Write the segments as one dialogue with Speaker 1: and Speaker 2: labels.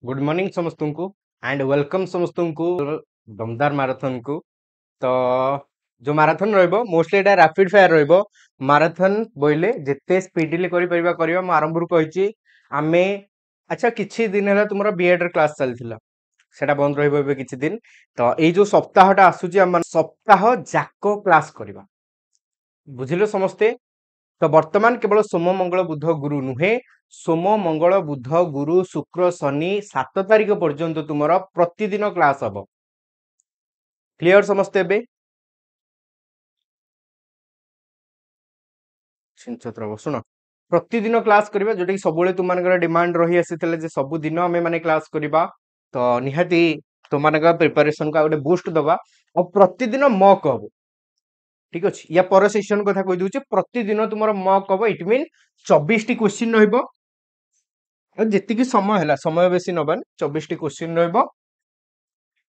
Speaker 1: Good morning समस्त को and welcome समस्त को दमदार मैराथन को। तो जो मैराथन रहिबो मोस्टली एटा रैपिड फायर रहिबो। मैराथन बोइले जेते स्पीडली करि परिबा करियो म आरंभ रु कहिची आमे। अच्छा किछि दिन हला तुमरा बीएड क्लास चलथिला सेटा बंद रहिबो एबे किछि दिन। तो एई जो सप्ताहटा आसुची हम सप्ताह जाको क्लास करिबा बुझिलो समस्ते। तो वर्तमान केवल सोम मंगल बुध गुरु नुहे सोम मंगल बुध गुरु शुक्र शनि 7 तारिख पर्यंत तुमर प्रतिदिन क्लास हम क्लियर समस्ते बे शुण प्रतिदिन क्लास करिबा जोटा कि सबुले तुम मानकर डिमांड रही आसीथिले जे सब दिन आमे माने क्लास करिबा। तो निहाती तुम मानकर प्रिपरेशन का गोटे बूस्ट दबा और प्रतिदिन मॉक हबो ठीक अछि। या पर सेशन कथा कहि दउची प्रतिदिन तुमर मॉक हबो इट मीन 24 टी क्वेश्चन रहइबो। जेतिकी समय है समय बेसी नबान 24 टी क्वेश्चन रहिबो।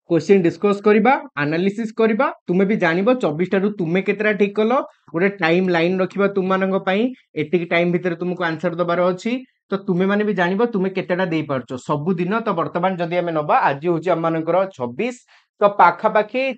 Speaker 1: क्वेश्चन डिस्कस करिबा एनालिसिस करिबा तुमे भी जानिबो 24 टारु तुमे केतरा ठीक कलो गोटे टाइम लाइन रखिबा तुम मानक पई एतिकी टाइम भीतर तुमको आंसर दबार अछि। तो तुमे माने भी जानिबो तुमे केतेटा देई पारछो सब दिन। तो वर्तमान जदि हमें नबा आज होची हम मानकर 26 तो पाखा पाखी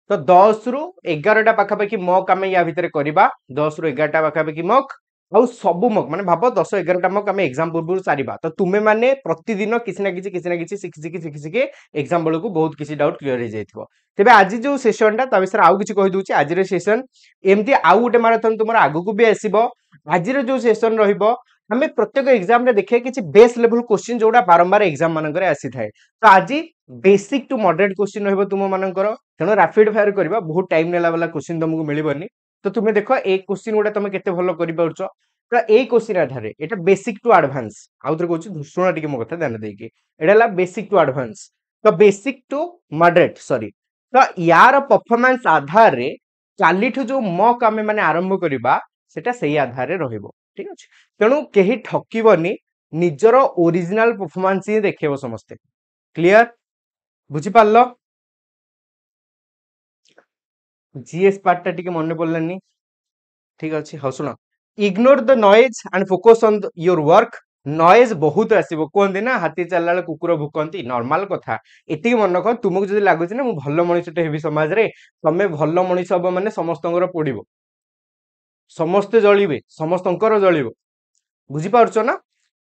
Speaker 1: तो 10 रु 11 टा पाखा पाखी मॉक आमे या भीतर करिबा 10 रु 11 टा पाखा पाखी मॉक आउ सबु मक माने भाबो 10 11 टा मक आमे एग्जाम पूर्व सारिबा। तो तुमे माने प्रतिदिन किछि ना किछि शिखि एग्जाम बेलू को बहुत किसी डाउट क्लियर हो जाइथिबो। तेबे आज जो सेशन ता ता विषय आउ किछि कहि दूची आज रे सेशन एमती आउ गोटे मैराथन तुमर आगु को भी आसीबो। आज रे जो सेशन रहिबो हमें प्रत्येक एग्जाम रे देखिए किछि बेस लेवल क्वेश्चन जोडा बारंबार एग्जाम मानकर आसी थाए। तो आज बेसिक टू मॉडरेट क्वेश्चन रहिबो तुम मानकर तेनो रैपिड फायर करबा बहुत टाइम नेला वाला क्वेश्चन तुमको मिलिबनी। तो तुमे देखो एक क्वेश्चन गोटा तुमे केते भलो करि पाउछो। तो ए क्वेश्चन आधारे एटा बेसिक टू एडवांस आउथरे कहूची सुना टिके मो कथा ध्यान देकी एडाला बेसिक टू एडवांस। तो बेसिक टू मॉडरेट सॉरी तो यार परफॉर्मेंस आधार रे चालीठु जो मॉक आमे माने आरंभ करिबा सेटा सही आधार रे रहिबो ठीक अछि। तेनु केही ठकिबनी निजर ओरिजिनल परफॉर्मेंस ही देखेबो समस्ते क्लियर बुझी पारलो। जीएस पार्ट टा टिके मन पड़लानी ठीक अछि। हो सुनो ignore the noise and focus on your work. Noise बहुत आसीबो कहंदी ना हाथी चलला बेले कुकुर भुकंती नॉर्मल कथा एति मन रख। तुमको जदि लागुची ना मु भलो मनिषटे हेबी समाज रे तमे भलो मनिष हबो माने समस्तंकर पडिबो समस्ते जळिबे समस्तंकर जळिबो बुझी पारछो ना।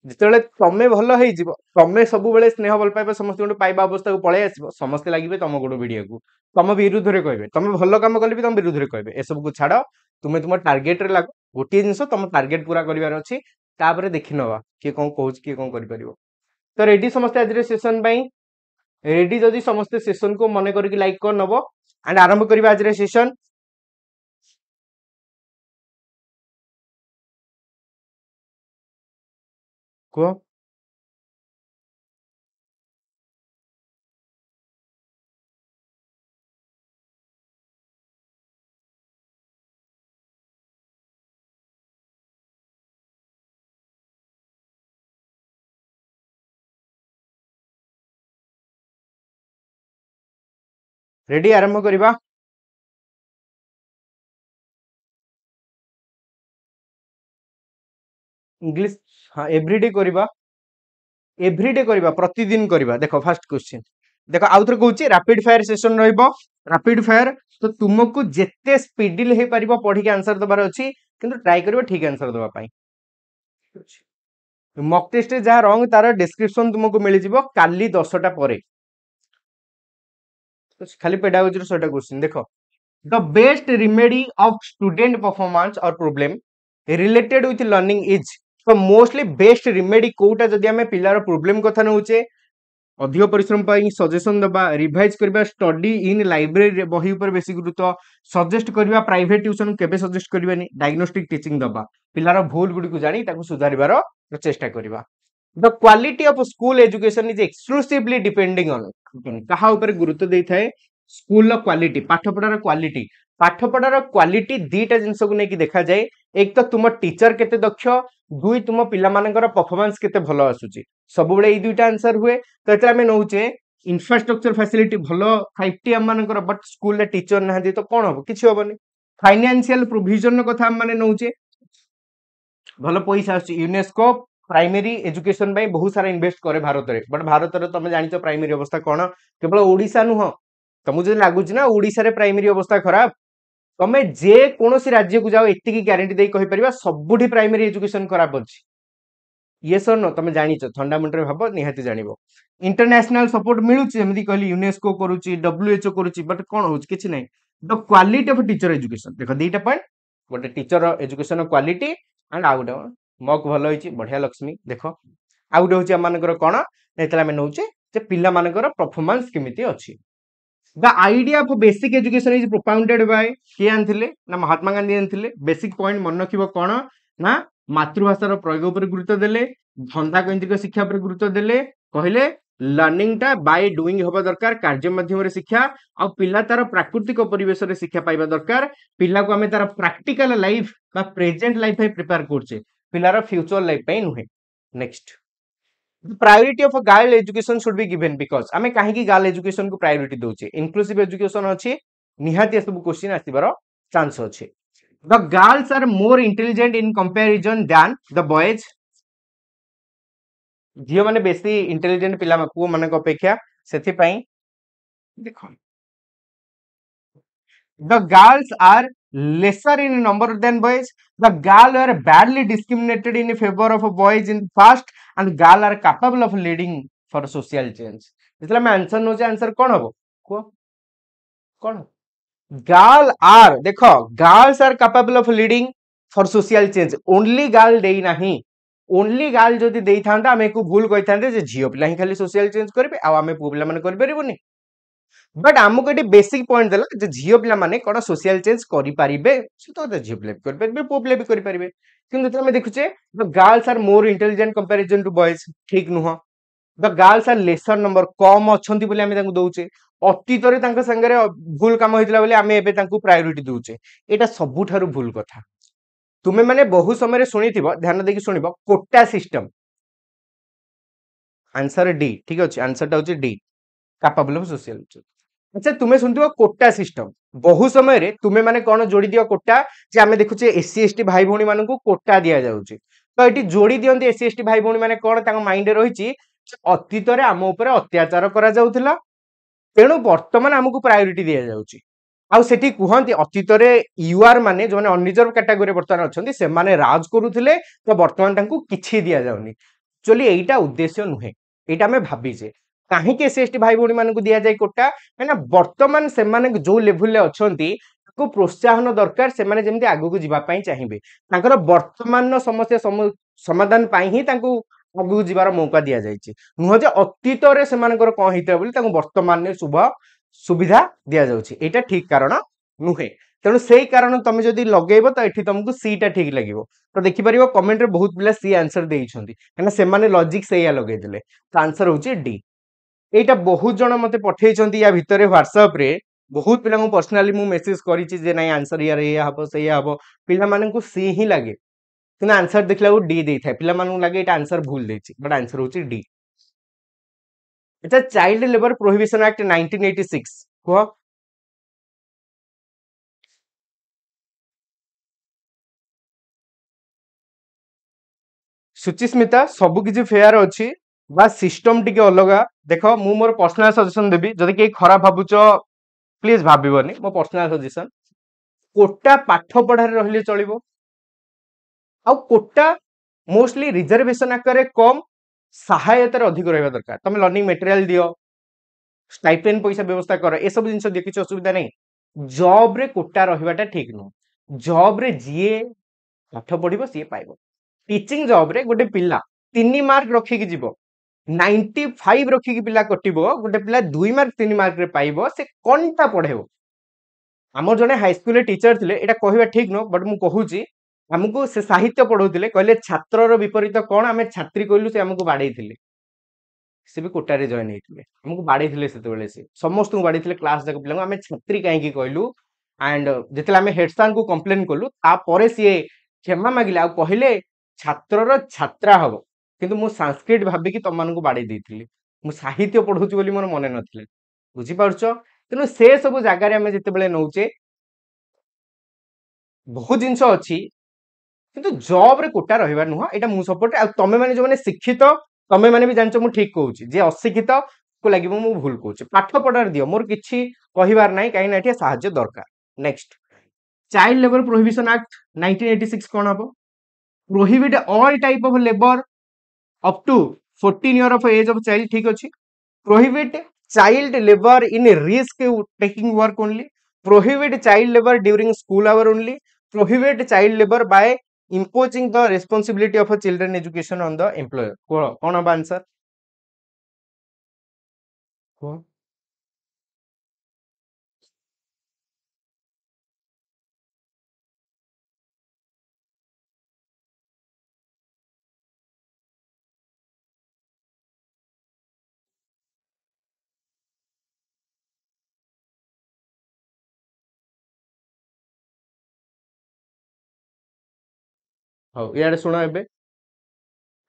Speaker 1: जेतेले तमे भलो हेइ जिवो तमे सब बेले स्नेह बल पाइबे समस्त गुण पाइबा अवस्था को पळे आसीबो समस्ते लागिबे तम गुण वीडियो को तम विरुद्ध रे कहबे तमे भलो काम करले भी तम विरुद्ध रे कहबे। ए सब को छाड़ो तुमे तुम टारगेट रे लागो गोटे जिंस तुम टारगेट पूरा करिवार अछि तापरे देखि नवा के कोन कहूच के कोन करि परिबो। तो रेडी समस्ते आज रे सेशन पई रेडी जदि समस्ते सेशन को मने करके लाइक कर नबो एंड आरंभ करिबा आज रे सेशन को रेडी आरंभ करिबा। इंग्लिश हां एवरीडे करिबा प्रतिदिन करिबा। देखो फर्स्ट क्वेश्चन देखो आउथरे कहूची रैपिड फायर सेशन रहइबो रैपिड फायर। तो तुमको जेते स्पीडली हे परिबो पढी के आंसर दबार अछि किंतु ट्राई करिवो ठीक आंसर दबा पई। मॉक टेस्ट जहाँ रंग तार डिस्क्रिप्शन तुमको मिल जिवो काली 10टा परे खाली पेडागोजी रो 100टा क्वेश्चन देखो the best remedy of student performance और problem related with learning is. तो मोस्टली बेस्ट रेमेडी कोटा जदि हमें पिलार प्रॉब्लम कथा नउचे अधिक परिश्रम पाई सजेशन दबा रिवाइज करबा स्टडी इन लाइब्रेरी बही ऊपर बेसी गुरुत्व सजेस्ट करबा प्राइवेट ट्यूशन केबे सजेस्ट करबानी डायग्नोस्टिक टीचिंग दबा पिलार भूल गुडी को जानी ताको सुधारिबार चेष्टा करबा। The quality of school education is exclusively depending on कहा ऊपर गुरुत्व देई थाए स्कूल क्वालिटी पाठपढ़ार क्वालिटी दीटा जिनस को लेकिन देखा जाए। एक तो तुम टीचर केते दक्ष दुई तुम पिला मानकर परफॉर्मेंस केते भलो आसुची सब बेले ए दुईटा आंसर हुए। तो एतरा में नउचे इंफ्रास्ट्रक्चर फैसिलिटी भलो 5टी हम मानकर बट स्कूल रे टीचर नहादी तो कोन हो किछि होबनी। फाइनेंशियल प्रोविजन कथा हम माने नउचे भलो पैसा आसुची यूनेस्को प्राइमरी एजुकेशन बहुत सारा इन्वेस्ट करे भारत रे बट भारत रे तुम जानिଛ प्राइमरी अवस्था कौन केवल ओडिशा नुह तुमको जो लगुच ना ओडिशा रे प्राइमरी अवस्था खराब तमे जे कोनोसी राज्य को जाओ एतिकी ग्यारंटी दे कहि परिबा सबुठी प्राइमरी एजुकेशन खराब अछि ये सर नो तुम जानिଛ फंडामेंटल भाबो निहाती जानिबो इंटरनेशनल सपोर्ट मिलुची जेमि कहली यूनेस्को करूची डब्ल्यूएचओ करूची बट कोन होच किछि नै the quality of teacher education देखो दीटा पॉइंट गोटे टीचर एजुकेशन क्वालिटी एंड आउ गोटे मक भल होइची बढ़िया लक्ष्मी देखो आउ गोटे होची मानकर कोन नेतला में नउचे जे पिल्ला मानकर परफॉर्मेंस केमिति अछि the idea of basic education is propounded bye के आनथिले ना महात्मा गांधी आनथिले बेसिक पॉइंट मन रखिबो कोन ना मातृभाषार प्रयोग पर गुरुत्व देले धंदा केंद्रिक शिक्षा पर गुरुत्व देले कहले लर्निंग टा बाय डूइंग होबा दरकार कार्य माध्यम रे शिक्षा आ पिल्ला तार प्राकृतिक परिवेश रे शिक्षा पाइबा दरकार पिल्ला को हमें तार प्रैक्टिकल लाइफ बा प्रेजेंट लाइफ पे प्रिपेयर करछे पिल्लार फ्यूचर लाइफ पे नुहे next priority of girl education should be given because आमे काहे की गर्ल एजुकेशन को प्रायोरिटी दोचे इंक्लूसिव एजुकेशन अछि निहाती सब क्वेश्चन आसीबार चांस अछि the girls are more intelligent in comparison than the boys झियो माने बेसी इंटेलिजेंट पिला पुओ मानक अपेक्षा सेथि पई देखो the girls are lesser in number than boys the girls are badly discriminated in favor of boys in the past and girls are capable of leading for social change इसलिए मैं आंसर नो आंसर कौन हबो को कौन girl are देखो girls are capable of leading for social change only girl देई नाही only girl जदि देई थांता हमें को भूल कहि थांते जे झियो पिला ही खाली सोशल चेंज करबे आ हमें पुओ पिला माने कर परिबोनी बट आमको ये बेसिक पॉइंट देला जे झियो पिला माने कोन सोशल चेंज करि परिबे से तो झियो पिला कर परिबे पुओ पिला भी करि परिबे किंतु जते हम देखुचे the girls are more intelligent comparison to boys ठीक नुह the girls are lesser number कम अछंती बोली हमें तांको दउचे अतीत रे तांका संगे भूल काम होइतला बोली हमें एबे तांको प्रायोरिटी दउचे एटा सबुठारु भूल कथा तुमे माने बहु समय शुणिथिबो ध्यान देकी शुणिबो कोटा सिस्टम आंसर डी ठीक अछि आंसर टा होची डी कैपेबल ऑफ सोशल अच्छा तुम्हें सुनथिबो कोटा सिस्टम बहु समय रे तुमे माने कोन जोड़ी दियो कोटा जे हमें देखुचे एससी एसटी भाई भौणी मानन को कोटा दिया जाउची तो एटी जोड़ी दियंती एससी एसटी भाई भौणी माने कोन तांको माइंड रे रहिची अतीत रे हम ऊपर अत्याचार करा जाउथिला तेणु वर्तमान हमको प्रायोरिटी दिया जाउची आउ सेठी कुहंती अतीत रे यूआर माने जो माने अनरिजर्व कैटेगरी वर्तमान अछंती से माने राज करूथिले तो वर्तमान तांको किछि दिया जाउनी एक्चुअली एटा उद्देश्य नुहे एटा हमें भाबीजे काहे के एससी एसटी भाई भौणी मानन को दिया जाय कोटा माने वर्तमान से माने जो लेवल ले अछंती को प्रोत्साहन दरकार से माने जेमति आगु को जिबा पई चाहिबे तांकर वर्तमान समस्या समाधान पई ही तांको आगु जिबार मौका दिया जायछि नुह जे अतीत रे से मानकर कोन हिते बोली तांको वर्तमान ने शुभ सुविधा दिया जाउछि एटा ठीक कारण नुहे तेणु सेही कारण तुम जदि लगेइबो तो एठी तुमको सी टा ठीक लागिवो तो देखि परिबो कमेंट रे बहुत पिला सी आंसर देइछंती काना से माने लॉजिक सेया लगेइ देले तो आंसर होछि डी एटा बहुत जण मते पठेइछंती या भितरे व्हाट्सएप रे बहुत पिला पर्सनली मु मेसेज करिछि जे नै आंसर यार या हबो सेया हबो पिला मानन को सी ही लागे किना आंसर देखला डी देई थाए पिला मानन लागे एटा आंसर भूल देछि बट आंसर होछि डी अच्छा चाइल्ड लेबर प्रोहिबिशन एक्ट 1986 को सुचिस्मिता सब किछि फेयर अछि बा सिस्टम टिके अलगा देखो मु मोर पर्सनल सजेशन देबी जदि के खराब भाबुचो प्लीज भाबिबनी मो पर्सनल सजेशन कोटा पाठ पढ़ारे रहले चलिबो आ कोटा मोस्टली रिजर्वेशन आकारे कम सहायतार अधिक रहबा दरकार तमे लर्निंग मटेरियल दियो स्टाइपेंड पैसा व्यवस्था कर ए सब जिंस दे किछ असुविधा नै जॉब रे कोटा रहबाटा ठीक न जॉब रे जिए पाठ पढिबो सी पाइबो टीचिंग जॉब रे गोटे पिल्ला 3 मार्क रखि कि जीवो 95 रखि कि पिल्ला कटिबो गोटे पिल्ला 2 मार्क 3 मार्क रे पाइबो से कोनटा पढेबो हमर जने हाई स्कूल रे टीचर थिले एटा कहबा ठीक न बट मु कहूची हमको से साहित्य पढौथिले कहले छात्रर विपरीत कोन हमें छात्री कहलु से हमको बाडैथिले से भी कोटा रे जॉइन हेथिले हमको बाडैथिले सेते बेले से समस्त को बाडैथिले क्लास जाक पिला हमें छात्री काहे की कहलु एंड जेतले हमें हेड सर को कंप्लेन कलु ता परे से क्षमा मागिले आ कहले छात्रर छात्रा हबो किंतु मु संस्कृत भाबी कि तम मन को बाडै देथिले मु साहित्य पढौची बोली मोर मने नथिले बुझी पारछो तेनु से सब जागा रे हमें जेते बेले नउचे बहुत जिंस अछि किंतु जॉब रे कोटा रहिबा नुह एटा मु सपोर्ट आ तमे माने जो माने शिक्षित तमे माने भी जानचो मु ठीक कहूची जे अशिक्षित को लागिबो मु भूल कहूची पाठ पढ़ार दियो मोर किछि कहिबार नाही काई ना एठी सहाय्य दरकार next child labour prohibition act 1986 कोन हबो prohibit all type of labour up to 14 year of age of child ठीक अछि prohibit child labor in risk taking work only prohibit child labor during school hour only prohibit child labor by imposing the responsibility of a children education on the employer कौन अब answer हो यार सुनो एबे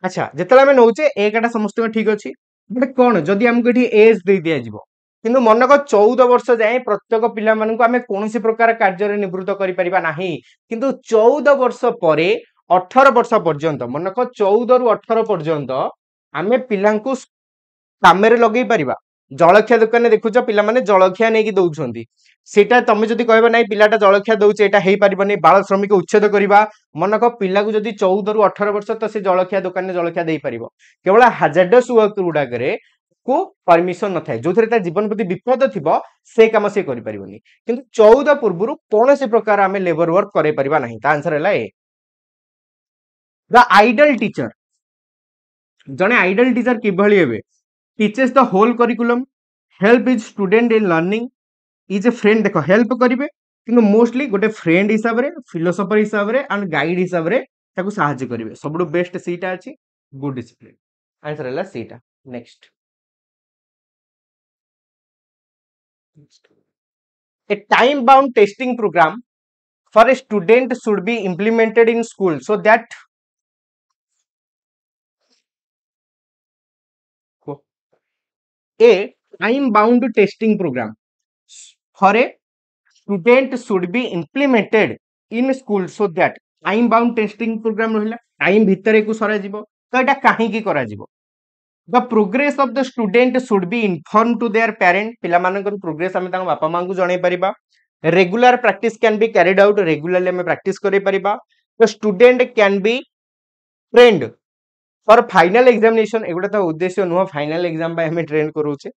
Speaker 1: अच्छा जेतला में नौचे एकटा समस्त ठीक अछि बट कोन जदि हमको एठी एज दे दिया जिवो किंतु मनक 14 वर्ष जाए प्रत्येक पिला मानन को हमें कोनोसी प्रकार कार्य रे निवृत्त करि परिबा नाही किंतु 14 वर्ष परे 18 वर्ष पर्यंत मनक 14 रु 18 पर्यंत आमे पिलांकु कामेरे लगेई परिबा जलखिया दुकान देखुछ पिला माने जलखिया नै कि दउछंती सेटा तमे जदि कहबा नै पिलाटा जलखिया दउछ एटा हेई परिबनी बाल श्रमिक उच्छेद करिबा मनक पिला को जदि 14 रु 18 वर्ष त से जलखिया दुकान ने जलखिया देई परिबो केवल हाजार्डस वर्क गुडा करे को परमिशन न थाए जोथरे ता जीवन प्रति विपद थिबो से काम से करि परिबनी किंतु 14 पूर्वरु कोनोसी प्रकार आमे लेबर वर्क करे परिबा नाही ता आंसर हैला ए द आइडल टीचर जने आइडल टीचर किभली हेबे teachers the whole curriculum help is student in learning is a friend देखो हेल्प करिवे किंतु मोस्टली गोटे फ्रेंड हिसाब रे फिलोसोफर हिसाब रे एंड गाइड हिसाब रे ताको सहायता करिवे सबडो बेस्ट सीटा अछि गुड डिसिप्लिन आंसर हैला सीटा next a time bound testing program for a student should be implemented in school so that a time bound testing program for a student should be implemented in school so that time bound testing program रहिला time भितरे को सरा जिवो तो एटा काहे की करा जिवो the progress of the student should be informed to their parent पिला मानकर प्रोग्रेस हमें तांग बापा मां को जणे परिबा regular practice can be carried out regularly हमें प्रैक्टिस करे परिबा the student can be trained for final examination एगुडा तो उद्देश्य नुह फाइनल एग्जाम बाय हमें ट्रेन करूचे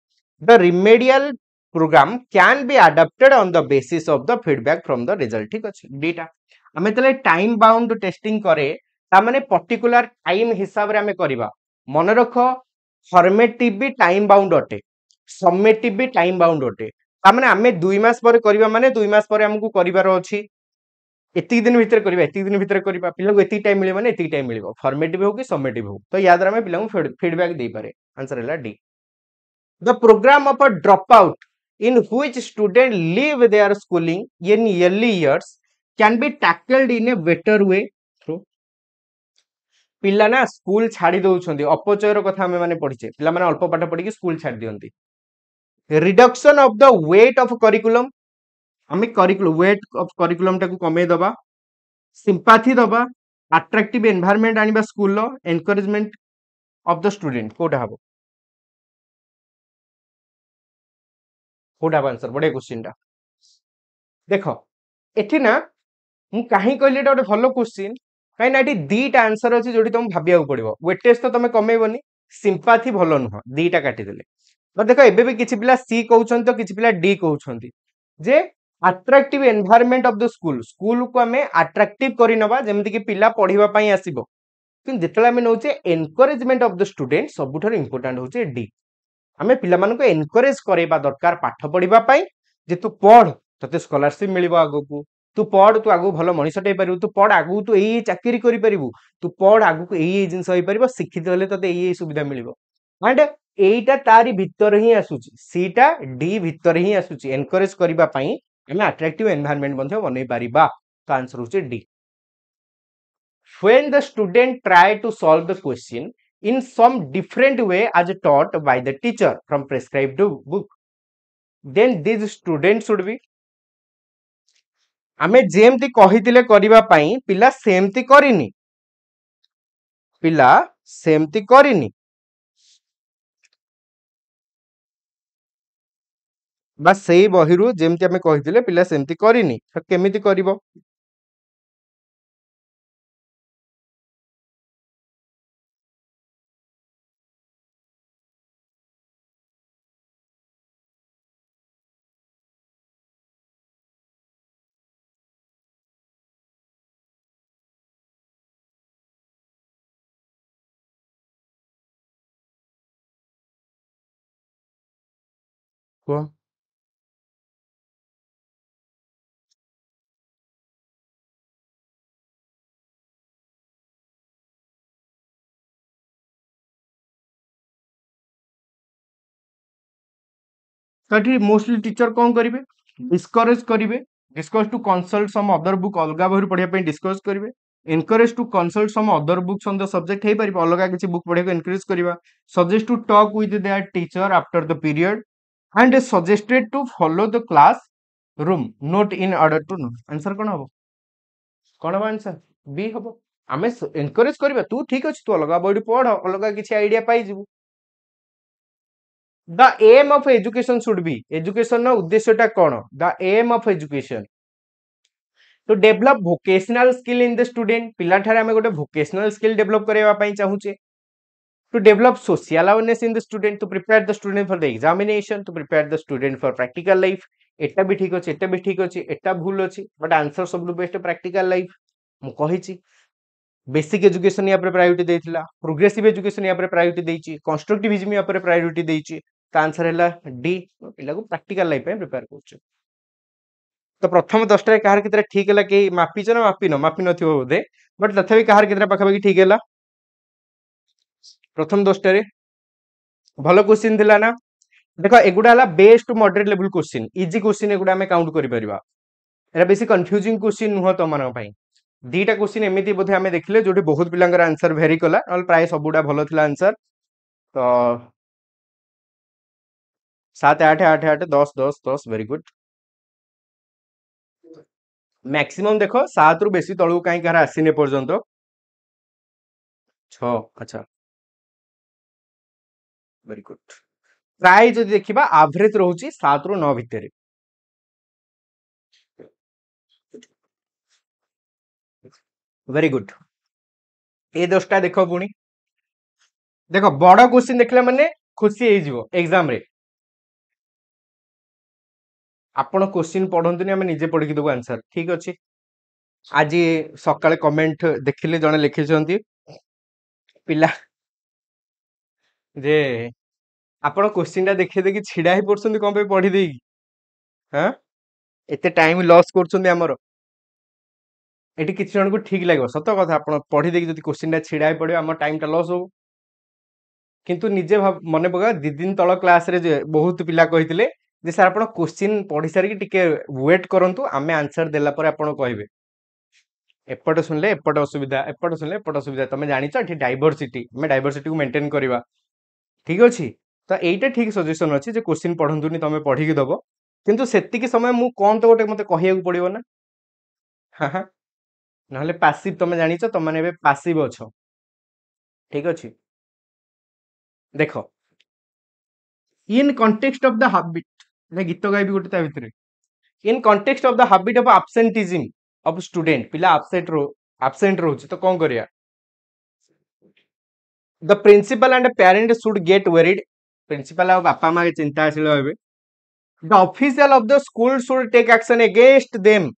Speaker 1: the remedial program can be adapted on the basis of the feedback from the result ठीक अछि डेटा हमें तले टाइम बाउंड टेस्टिंग करे ता माने पर्टिकुलर टाइम हिसाब रे हमें करिबा मन रखो फॉर्मेटिव भी टाइम बाउंड अटे समेटिव भी टाइम बाउंड अटे ता माने हमें 2 मास पर करिबा माने 2 मास पर हमकु करिवार अछि एति दिन भीतर करिबा एति दिन भीतर करिबा पिला को एति टाइम मिले माने एति टाइम मिलिबो फॉर्मेटिव हो कि समेटिव हो तो याद हमें पिला को फीडबैक दे पारे आंसर हैला D the program of a dropout in which students leave their schooling in early years can be tackled in a better way through पिला ना स्कूल छाड़ी दउछंती अपचयर कथा हमें माने पढिचे पिला माने अल्प पाठ पढी के स्कूल छाड़ दियंती reduction of the weight of curriculum हमें करिकुलम वेट ऑफ करिकुलम टाको कमे दबा सिंपैथी दबा अट्रैक्टिव एनवायरनमेंट आनिबा स्कूल लो एनकरेजमेंट ऑफ द स्टूडेंट कोटा हबो कोटा आंसर बड़े क्वेश्चन टा देखो एठी ना मु काहे कहली एटा गोटे भलो क्वेश्चन काहे ना एठी दीटा आंसर अछि जोडी तुम भाबिया पड़िबो वेटेज तो तमे कमेबोनी सिंपैथी भलो नुह दीटा काटी देले तो देखो एबे भी किछि पिला सी कहउछन तो किछि पिला डी कहउछंती जे attractive environment of the school school को हमें अट्रैक्टिव करि नबा जेमति कि पिला पढिबा पई आसीबो कि जेतला हमें नउचे एनकरेजमेंट ऑफ द स्टूडेंट सबुठार इंपोर्टेंट होचे डी हमें पिला मानको एनकरेज करेबा दरकार पाठ पढिबा पई जे तू पढ तते स्कॉलरशिप मिलिबो आगो को तू पढ तू आगो भलो मनिषटे परिबु तू पढ आगो तू एई चाकरी करि परिबु तू पढ आगो को एई जिंस होई परिबो शिक्षित होले तते एई सुविधा मिलिबो एंड एईटा तारी भीतर ही आसुची सीटा डी भीतर ही आसुची एनकरेज करिबा पई हमें अट्रैक्टिव एनवायरनमेंट बंधे बनै परिबा तो आंसर होचे D when the student try to solve the question in some different way as taught by the teacher from prescribed book then these students should be आमे जेमती कहितिले करिबा पई पिला सेमती करिनी, पिला सेमती करिनी बा सेई बहिरू जेमती आमे कहितिले पिला सेमती करिनी तो केमिति करिवो? कुह कटी मोस्टली टीचर कौन करिवे? डिस्करेज करिवे, discuss to consult some other book अलगा बहिरू पढ़िया पे डिस्कस करिवे, encourage to consult some other books on the subject हे परिबो अलगा किछि बुक पढ़िया को एनकरेज करिवा, suggest to talk with their teacher after the period and suggested to follow the class room note in order to know. Answer कोन हबो? कोन हबो आंसर? बी हबो। आमे एनकरेज करिवा तू ठीक अछि तू अलगा बहिरू पढ़ अलगा किछि आइडिया पाई जिवु। The aim of education should be education ର ଉଦ୍ଦେଶ୍ୟଟା କଣ? The aim of education to develop vocational skill in the student, ପିଲାଠାରେ ଆମେ ଗୋଟେ vocational skill develop କରିବା ପାଇଁ ଚାହୁଁଛେ। To develop social awareness in the student, to prepare the student for the examination, to prepare the student for practical life। ଏଟା ବି ଠିକ ଅଛି, ଏଟା ବି ଠିକ ଅଛି, ଏଟା ଭୁଲ ଅଛି, ବଟ୍ ଆନ୍ସର ସବୁଠୁ ବେଷ୍ଟ practical life। ମୁଁ କହିଛି बेसिक एजुकेशन या प्रायोरिटी देइथिला, प्रोग्रेसिव एजुकेशन या प्रायोरिटी देइची, कंस्ट्रक्टिविज्म या प्रायोरिटी देइची। तो आंसर हैला डी, पिला को प्रैक्टिकल लाइफ पे प्रिपेयर करछ। तो प्रथम 10 टा कहार कितरा ठीक हैला कि मापी छ ना मापी नथिबो बोधे, बट तथापि कहार कितरा पाखा पाखी ठीक हैला प्रथम 10 टा रे भलो क्वेश्चन थिला ना। देखो एगुडा हला best to moderate level question, easy question एगुडा हमें काउंट करि परिबा। एरा बेसी कंफ्यूजिंग क्वेश्चन नुह तो मन पई। दीटा क्वेश्चन एमिति बोधे हमें देखले जोटी बहुत पिलांगर आंसर वेरी कला, नल प्राय सबुडा भलो थिला आंसर। तो 7 8 8 8 10 10 10 वेरी गुड। मैक्सिमम देखो 7 रु बेसी तळु काई कहार आसीने पर्यंत 6। अच्छा वेरी गुड। प्राय जदि देखिबा एवरेज रहउची 7 रु 9 भितरे। Very good. ए 10 टा देखो पुणी देखो बड़ क्वेश्चन देखला माने खुशी हे जिवो एग्जाम रे। आपण क्वेश्चन पढंतुनी हमें निजे पढि के देबो आंसर ठीक अछि। आज सकाळे कमेंट देखिले जणे लिखिसंती पिला जे आपण क्वेश्चन टा देखि देखि छिडा ही पड़संती कोन पे पढि देई हां एते टाइम लॉस करछंती हमर एटी किछ जण को ठीक लागो सत कथा आपण पढि देखि जति क्वेश्चन टा छिडा ही पडियो हमर टाइम टा लॉस हो। किंतु निजे मने पका दि दिन तळ क्लास रे जे बहुत पिला कहितिले जे सर आपण क्वेश्चन पढि सारि कि टिके वेट करंतु आमे आंसर देला पर आपण कहबे। एपट सुनले एपट असुविधा, एपट सुनले एपट असुविधा, तमे जानिଛ एठी डाइवर्सिटी मैं डाइवर्सिटी को मेंटेन करबा ठीक अछि। तो एइटा ठीक सजेशन अछि जे क्वेश्चन पढंतुनी तमे पढि के दबो, किंतु सेति की समय मु कोन तो गोटे मते कहिया को पडियो ना। हां हां नहले पैसिव तमे जानिଛ तमे माने एबे पैसिव अछो ठीक अछि। देखो in context of the habit ने गीत गाइबी गोटे ता भितरे in context of the habit of absenteeism of student पिला एब्सेंट रहउछि तो कोन करिया। The principal and parent should get worried, principal आ बापा मां के चिंताशील हेबे। The official of the school should take action against them,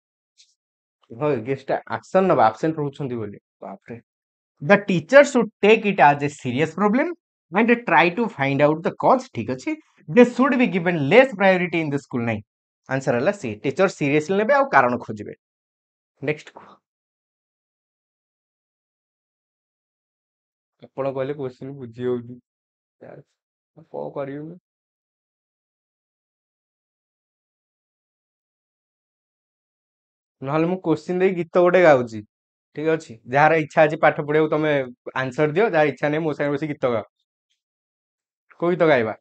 Speaker 1: हो अगेंस्ट एक्शन न एब्सेंट रहउछंती बोली बाप रे। The teacher should take it as a serious problem and try to find out the cause ठीक अछि। They should be given less priority in the school नहीं। Answer हला सी, टीचर सीरियसली नेबे आ कारण खोजबे। नेक्स्ट आपण कहले क्वेश्चन बुझी होउनी यार को करियो। नहले मु क्वेश्चन दे गीत गोटे गाउची ठीक अछि। जार इच्छा अछि पाठ पढियो तमे आंसर दियो, जार इच्छा नै मो संगे बसी गीत गाओ। को गीत गाइबा?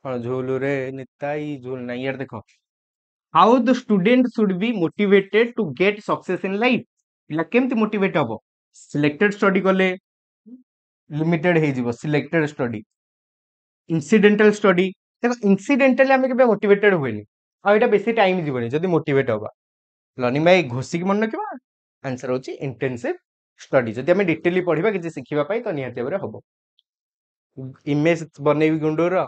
Speaker 1: हाँ झूलू रे निताई झूल नहीं यार देखो how the student should be motivated to get success in life पिला केमती मोटिवेट हबो सिलेक्टेड स्टडी कले लिमिटेड हे जिवो सिलेक्टेड स्टडी इनसीडेंटल स्टडी देखो इनसीडेंटली आमे केबे मोटिवेटेड होइनी आ एटा बेसी टाइम जीवनी जदी मोटिवेट हबा लर्निंग बाय घोसी की मन रखिबा आंसर होची इंटेंसिव स्टडी जदी आमे डिटेली पढिबा किछि सिखिबा पई तो निहाती भाबरे हबो इमेज बनेबी गुंडोर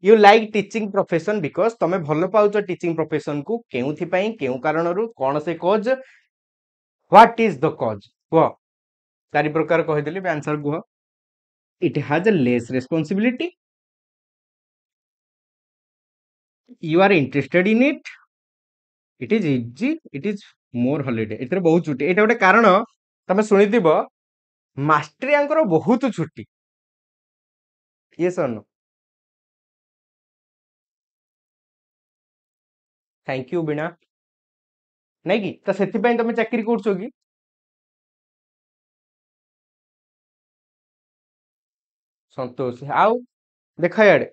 Speaker 1: you like teaching profession because तमे भलो पाउछ टीचिंग प्रोफेशन को केउथि पई केउ कारणरू कोन से cause what is the cause को चारि प्रकार कहि देली आंसर को it has a less responsibility you are interested in it is easy it is more holiday एतरे बहुत छुट्टी एटा गोटे कारण तमे सुनिथिबो मास्टरी आंकर बहुत छुट्टी ये सन थैंक यू बिना नहीं कि तो सेति पई तमे चाकरी करछो कि संतोष आउ देखा याडे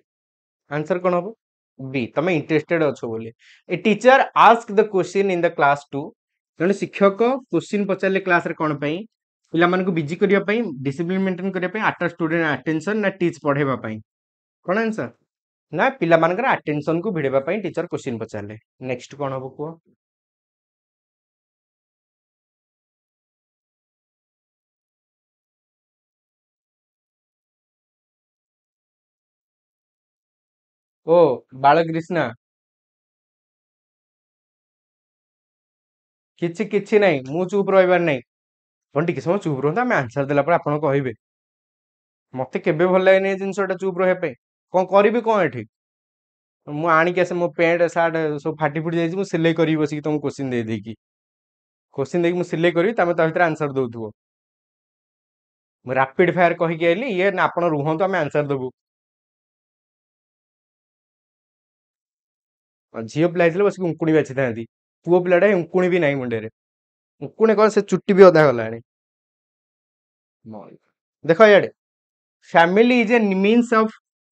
Speaker 1: आंसर कोन हबो बी तमे इंटरेस्टेड अछो बोली a teacher ask the question in the class 2 जने शिक्षक क्वेश्चन पचारले क्लास रे कोन पई पिला मन को बिजी करिया पई डिसिप्लिन मेंटेन करिया पई आटा स्टूडेंट अटेंशन ना टीच पढेबा पई कोन आंसर ना पिला मानकर अटेंशन को भिड़ेबा पई टीचर क्वेश्चन पचारले नेक्स्ट कोन हबो को ओ बालकृष्ण किछि नहीं मु चुप रहबार नहीं कोन टिके समय चुप रहता मैं आंसर देला पर आपण कहबे मते केबे भल लागेनी जिनसटा चुप रहे पे कोन करबी कोन एठी मु आनी के से मो पैंट शर्ट सब फाटी फुटी जाई मु सिलाई करी बसी तुम क्वेश्चन दे देकी क्वेश्चन देकी मु सिलाई करी तमे ता भीतर आंसर दउथुबो मु रैपिड फायर कहि के आइली ये ना आपण रुहंतो हम आंसर देबु झियो पिला हितले बसी उंकुणी बाछि थांती पुओ पिलाडा उंकुणी भी नाही मुंडे रे उंकुणी कोन से चुट्टी भी अधा गलाणी देखो याडे family is a means of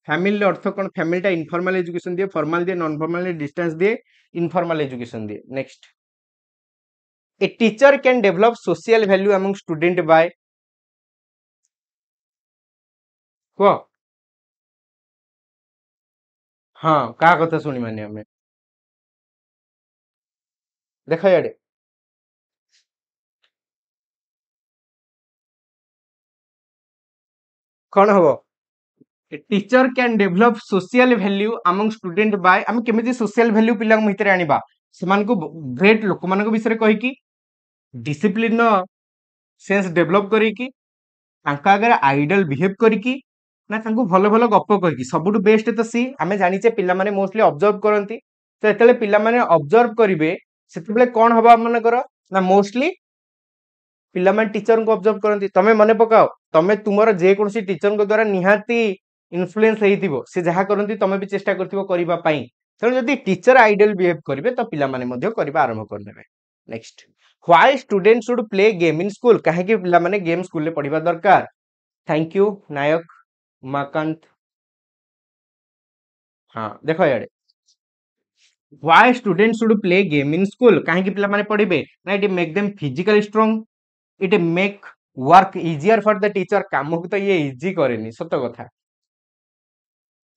Speaker 1: family अर्थ कौन फैमिली इनफॉर्मल एजुकेशन दिए फॉर्मल दिए नॉन फॉर्मल डिस्टेंस दिए इनफॉर्मल एजुकेशन दिए next a teacher can develop social value among student by को हाँ का कथा सुनी माने हमें देखा याडे कौन हबो A teacher can develop social value among student by हम केमिति सोशल वैल्यू पिला भितर आनिबा सेमान को ग्रेट लोक मान विषय कहि कि डिसिप्लिन सेंस डेवलप करी कि तांका आगे आइडल बिहेव करी ना तांको भलो भलो गप कहि सबुठु बेस्ट तो सी आमे जानि छे पिला माने मोस्टली ऑब्जर्व करंती तो एतले पिला माने ऑब्जर्व करिवे सेतबेले कोन हबा मन कर ना मोस्टली पिला माने टीचर को ऑब्जर्व करंती तमे मने पकाओ तमे तुमरो जे कोनसी टीचर को द्वारा निहाती इन्फ्लुएंस हेइतिबो से जहा करंती तमे भी चेष्टा करथिबो करिबा पई त जदी टीचर आइडल बिहेव करिवे तो पिला माने मध्य करिबा आरंभ कर देबे next why student should play game in school काहे कि पिला माने गेम स्कूल ले पढिबा दरकार थैंक यू नायक उमाकांत हाँ देखो याडे why student should play game in school काहे कि पिला माने पढिबे ना it make them physically strong it make work easier for the teacher काम को तो ये इजी करेनी सत कथा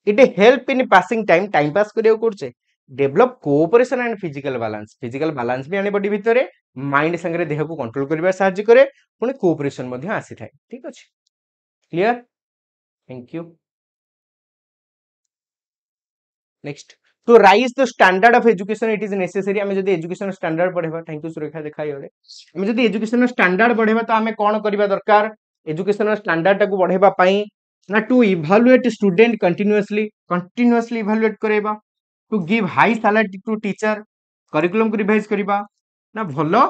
Speaker 1: it help in passing time pass करियो करछे develop cooperation and physical balance भी आने बॉडी भितरे माइंड संगे देह को कंट्रोल करबा सहायता करे पुनी कोऑपरेशन मध्ये आसी थाए ठीक अछि क्लियर थैंक यू नेक्स्ट तो rise the standard of education it is necessary हमें जदी एजुकेशन स्टैंडर्ड बढ़ेबा थैंक यू सुरेखा देखाई होरे हमें जदी एजुकेशन स्टैंडर्ड बढ़ेबा तो हमें कोन करबा दरकार एजुकेशन स्टैंडर्ड को बढ़ेबा पई ना to evaluate student continuously evaluate करेबा to give high salary to teacher curriculum को रिवाइज करिबा ना भलो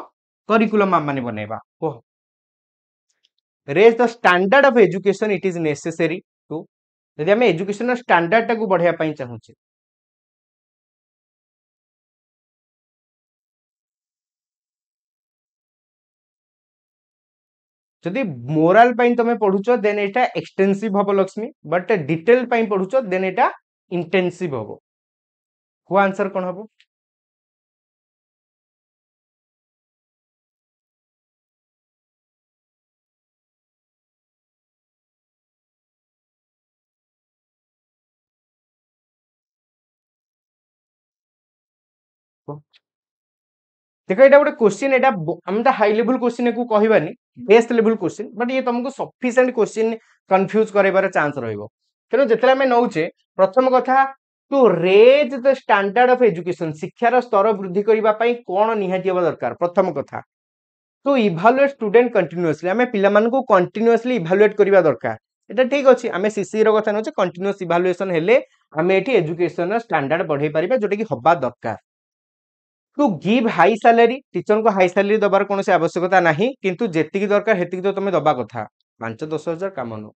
Speaker 1: करिकुलम माने बनेबा ओ raise the standard of education it is necessary to यदि हमें एजुकेशन स्टैंडर्ड को बढ़िया पई चाहूचे जदि मोराल पई तमे पढुचो देन एटा एक्सटेंसिव हबो लक्ष्मी बट डिटेल पई पढुचो देन एटा इंटेंसिव हम को आंसर कौन हम देख ये गोटे क्वेश्चन एटा हम हाई लेवल क्वेश्चन को कहबानी बेस्ट लेवल क्वेश्चन बट ये तुमको सफिशिएंट क्वेश्चन कंफ्यूज कराइबार चांस रहिबो तेणु जेतले आमे नौचे प्रथम कथा to raise the standard of education शिक्षार स्तर वृद्धि करबा पई कोन निहाती होबा दरकार प्रथम कथा टू इभालुएट स्टूडेंट कंटीन्यूअसली आमे पिला मान को कंटीन्यूअसली इभालुएट करबा दरकार एटा ठीक अछि आमे सीसी रो कथा नौचे कंटीन्यूअस इभालुएशन हेले आमे एठी एजुकेशन स्टैंडर्ड बढ़ाई परिबा जोटा कि होबा दरकार to give high salary teacher को हाई सैलरी दबार कौन आवश्यकता नहीं किंतु जेतिकी दरकार हेतिकी तो तुम दबा कथा 5-10 हजार काम न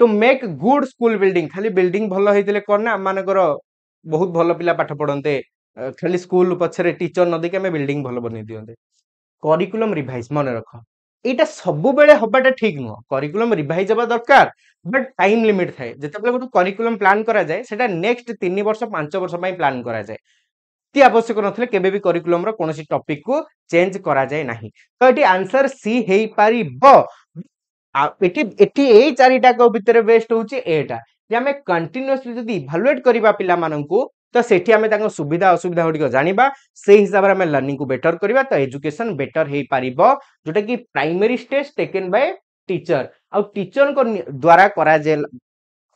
Speaker 1: to make good school building खाली बिल्डिंग भल होइतिले करना आम मानकर बहुत भल पिला पाठ पढ़ते खाली स्कूल पछरे टीचर न देके आमे बिल्डिंग भल बनै दियंते करिकुलम रिवाइज मन रख एटा सब बेले हबाटा ठीक नुह करिकुलम रिवाइज हबा दरकार बट टाइम लिमिट थाए जेतेबेले गोटे करिकुलम प्लान करा जाए सेटा नेक्स्ट 3 वर्ष 5 वर्ष पई प्लान करा जाए ती आवश्यक नथिले केबे भी करिकुलम रो कोनोसी टॉपिक को चेंज करा जाए नाही तो एटी आंसर सी हेई पारिबो एटी एटी एई चारिटा को भितरे बेस्ट होची एटा जे हमें कंटीन्यूअसली जदी इवैल्यूएट करबा पिला माननकू तो सेठी हमें ताको सुविधा असुविधा होडी जानिबा से हिसाब रे हमें लर्निंग को बेटर करबा तो एजुकेशन बेटर हेई पारिबो जोटा कि primary stage taken by teacher आ टीचर को द्वारा करा जे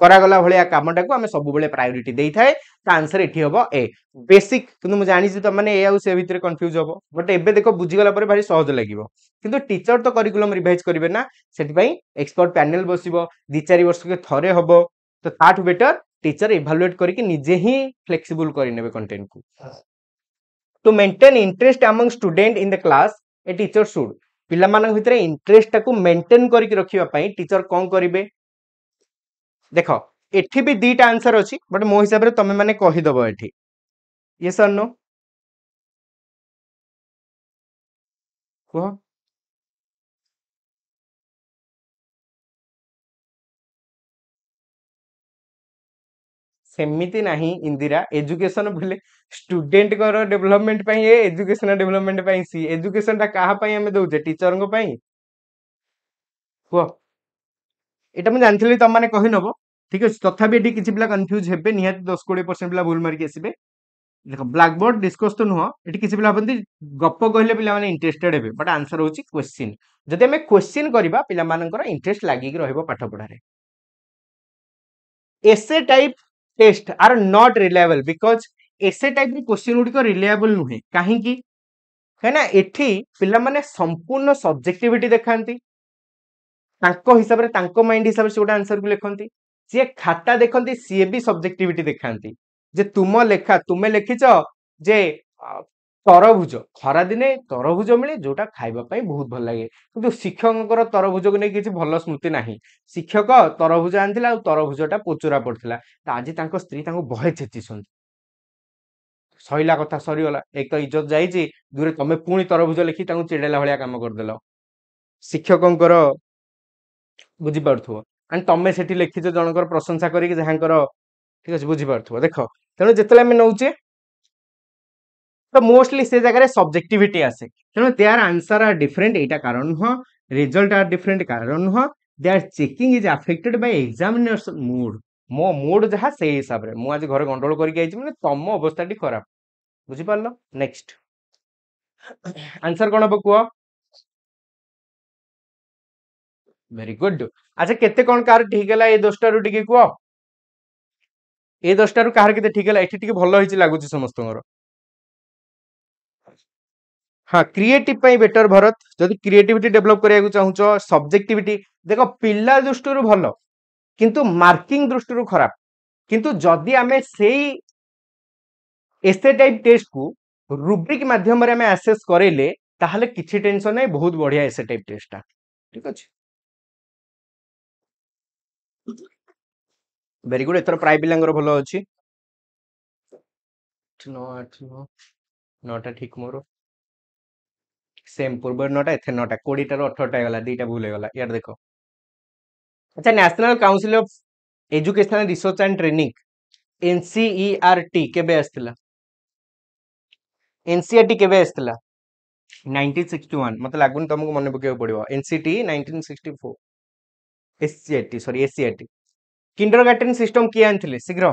Speaker 1: करागला भलिया कामटा को हमें सब बेले प्रायोरिटी देई थाए तो आंसर एठी हबो ए बेसिक किंतु मु जानि त माने ए आ से भितरे कंफ्यूज हबो बट एबे देखो बुझी गला परे भारी सहज लागिवो किंतु टीचर तो करिकुलम रिवाइज करिवे ना सेति पई एक्सपर्ट पैनल बसिबो 2-4 वर्ष के थरे हबो तो ताठ बेटर टीचर इवैल्यूएट करके निजे ही फ्लेक्सिबल करि नेबे कंटेंट को to maintain interest among student in the class a teacher should पिला मानक भितरे इंटरेस्ट को मेंटेन करके रखिबा पई टीचर कोन करिवे देख एठी भी दीटा आंसर अछि बट मो हिसाब रे तमे माने कहि दबो एठी यस और नो को सेमिति नाही इंदिरा एजुकेशन बोले स्टूडेंट को डेवलपमेंट पई ए एजुकेशन डेवलपमेंट पई सी एजुकेशन ता काहा पई हमें दोजे टीचर को पई को एटा मैं जानथिली त माने कहि नबो ठीक अछि तथापि एठी किछि पिला कंफ्यूज हेबे निहाती 10-20% पिला भूल मार के आसीबे देखो ब्लैक बोर्ड डिस्कस तो नुह एठी किछि पिला बंदी गप्प कहले पिला माने इंटरेस्टेड हेबे बट आंसर होची क्वेश्चन जदि हमें क्वेश्चन करबा पिला मानकर इंटरेस्ट लागि के रहबो पाठ पढारे essay type test are not reliable because essay type question गुडी को रिलायबल नुहे काहे की कहना एठी पिला माने संपूर्ण सब्जेक्टिविटी देखांती तांको हिसाब रे तांको माइंड हिसाब से गोटे आंसर को लिखंती जे खाता देखंती सी भी सब्जेक्टिविटी देखांती जे तुम लेखा तुमे लिखिच जे तरभुज खरा दिने तरभुज मिले जोटा खाइबा पई बहुत भल लागे किंतु शिक्षकଙ୍କର तरभुज को नै किछि भल स्मृति नाही शिक्षक तरभुज आनथिला आ तरभुजटा पोचुरा पड़थिला त आजि तांको स्त्री तांको बहे छेचिसन सहिला कथा सरी गला एक तो इज्जत जाईची दुरे तमे पुणी तरभुज लिखि तांको चिड़ेला भलिया काम कर देलो शिक्षकଙ୍କର बुझी पारथुव एंड तमे सेठी लिखिछ जनकर प्रशंसा करी कि जहांकर ठीक अछि बुझी पारथुव देखो तेनो जेतले हम नौचे तो मोस्टली से जगह सब्जेक्टिविटी आसे तेणु देयर आंसर आर डिफरेंट एटा कारण नुह रिजल्ट आर डिफरेंट कारण नुह they are checking is affected by examiners mood मो मूड जहा से हिसाब रे मु आज घर कंट्रोल करके आइछि माने तम अवस्थाटी खराब बुझी पारलो नेक्स्ट आंसर कोन हबो कुआ वेरी गुड अच्छा केते कोन कार ठीक हैला ए 10टा रु टिके कुआ ए 10टा रु कार केते ठीक हैला एठी टिके भलो हिची लागुची समस्तଙ୍କର हाँ क्रिएटिव पाई बेटर भरत जदि क्रिएटिविटी डेवलप करिया चाहूच सब्जेक्टिविटी देखो पिला दृष्टि भल किंतु मार्किंग दृष्टि खराब किंतु जदि आमे सेई एसे टाइप टेस्ट को रुब्रिक माध्यम रे आमे एक्सेस करेले ताहले किछि टेंशन नै बहुत बढ़िया एसे टाइप टेस्टटा ठीक अछि वेरी गुड एतर प्राय पिलांगर भलो अछि 9 8 9 9टा ठीक मोर सेम पूर्व 9टा एथे 9टा 20 टा 18टा गला दीटा भूल गला यार देखो अच्छा national council of educational research and training NCERT केबे आस्थिला एनसीईआरटी केबे आस्थिला 1961 मते लागुन तुमको मन पकेउ पड़िबो NCT 1964 SCERT sorry SCERT kindergarten system किए आनथिले शीघ्र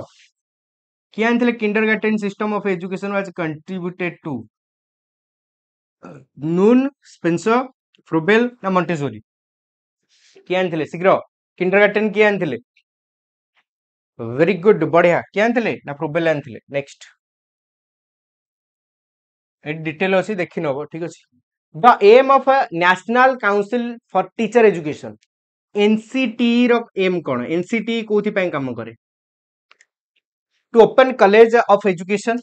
Speaker 1: किए आनथिले kindergarten system of education was contributed to नून स्पेंसर फ्रोबेल ना मॉन्टेसोरी किए आनथिले शीघ्र किंडरगार्टन किए आनथिले वेरी गुड बढ़िया किए आनथिले ना फ्रोबेल आनथिले नेक्स्ट ए डिटेल अछि देखि नबो ठीक अछि the aim of a national council for teacher education NCT रो एम कोन एनसीटी कोथि पय काम करे to open college of education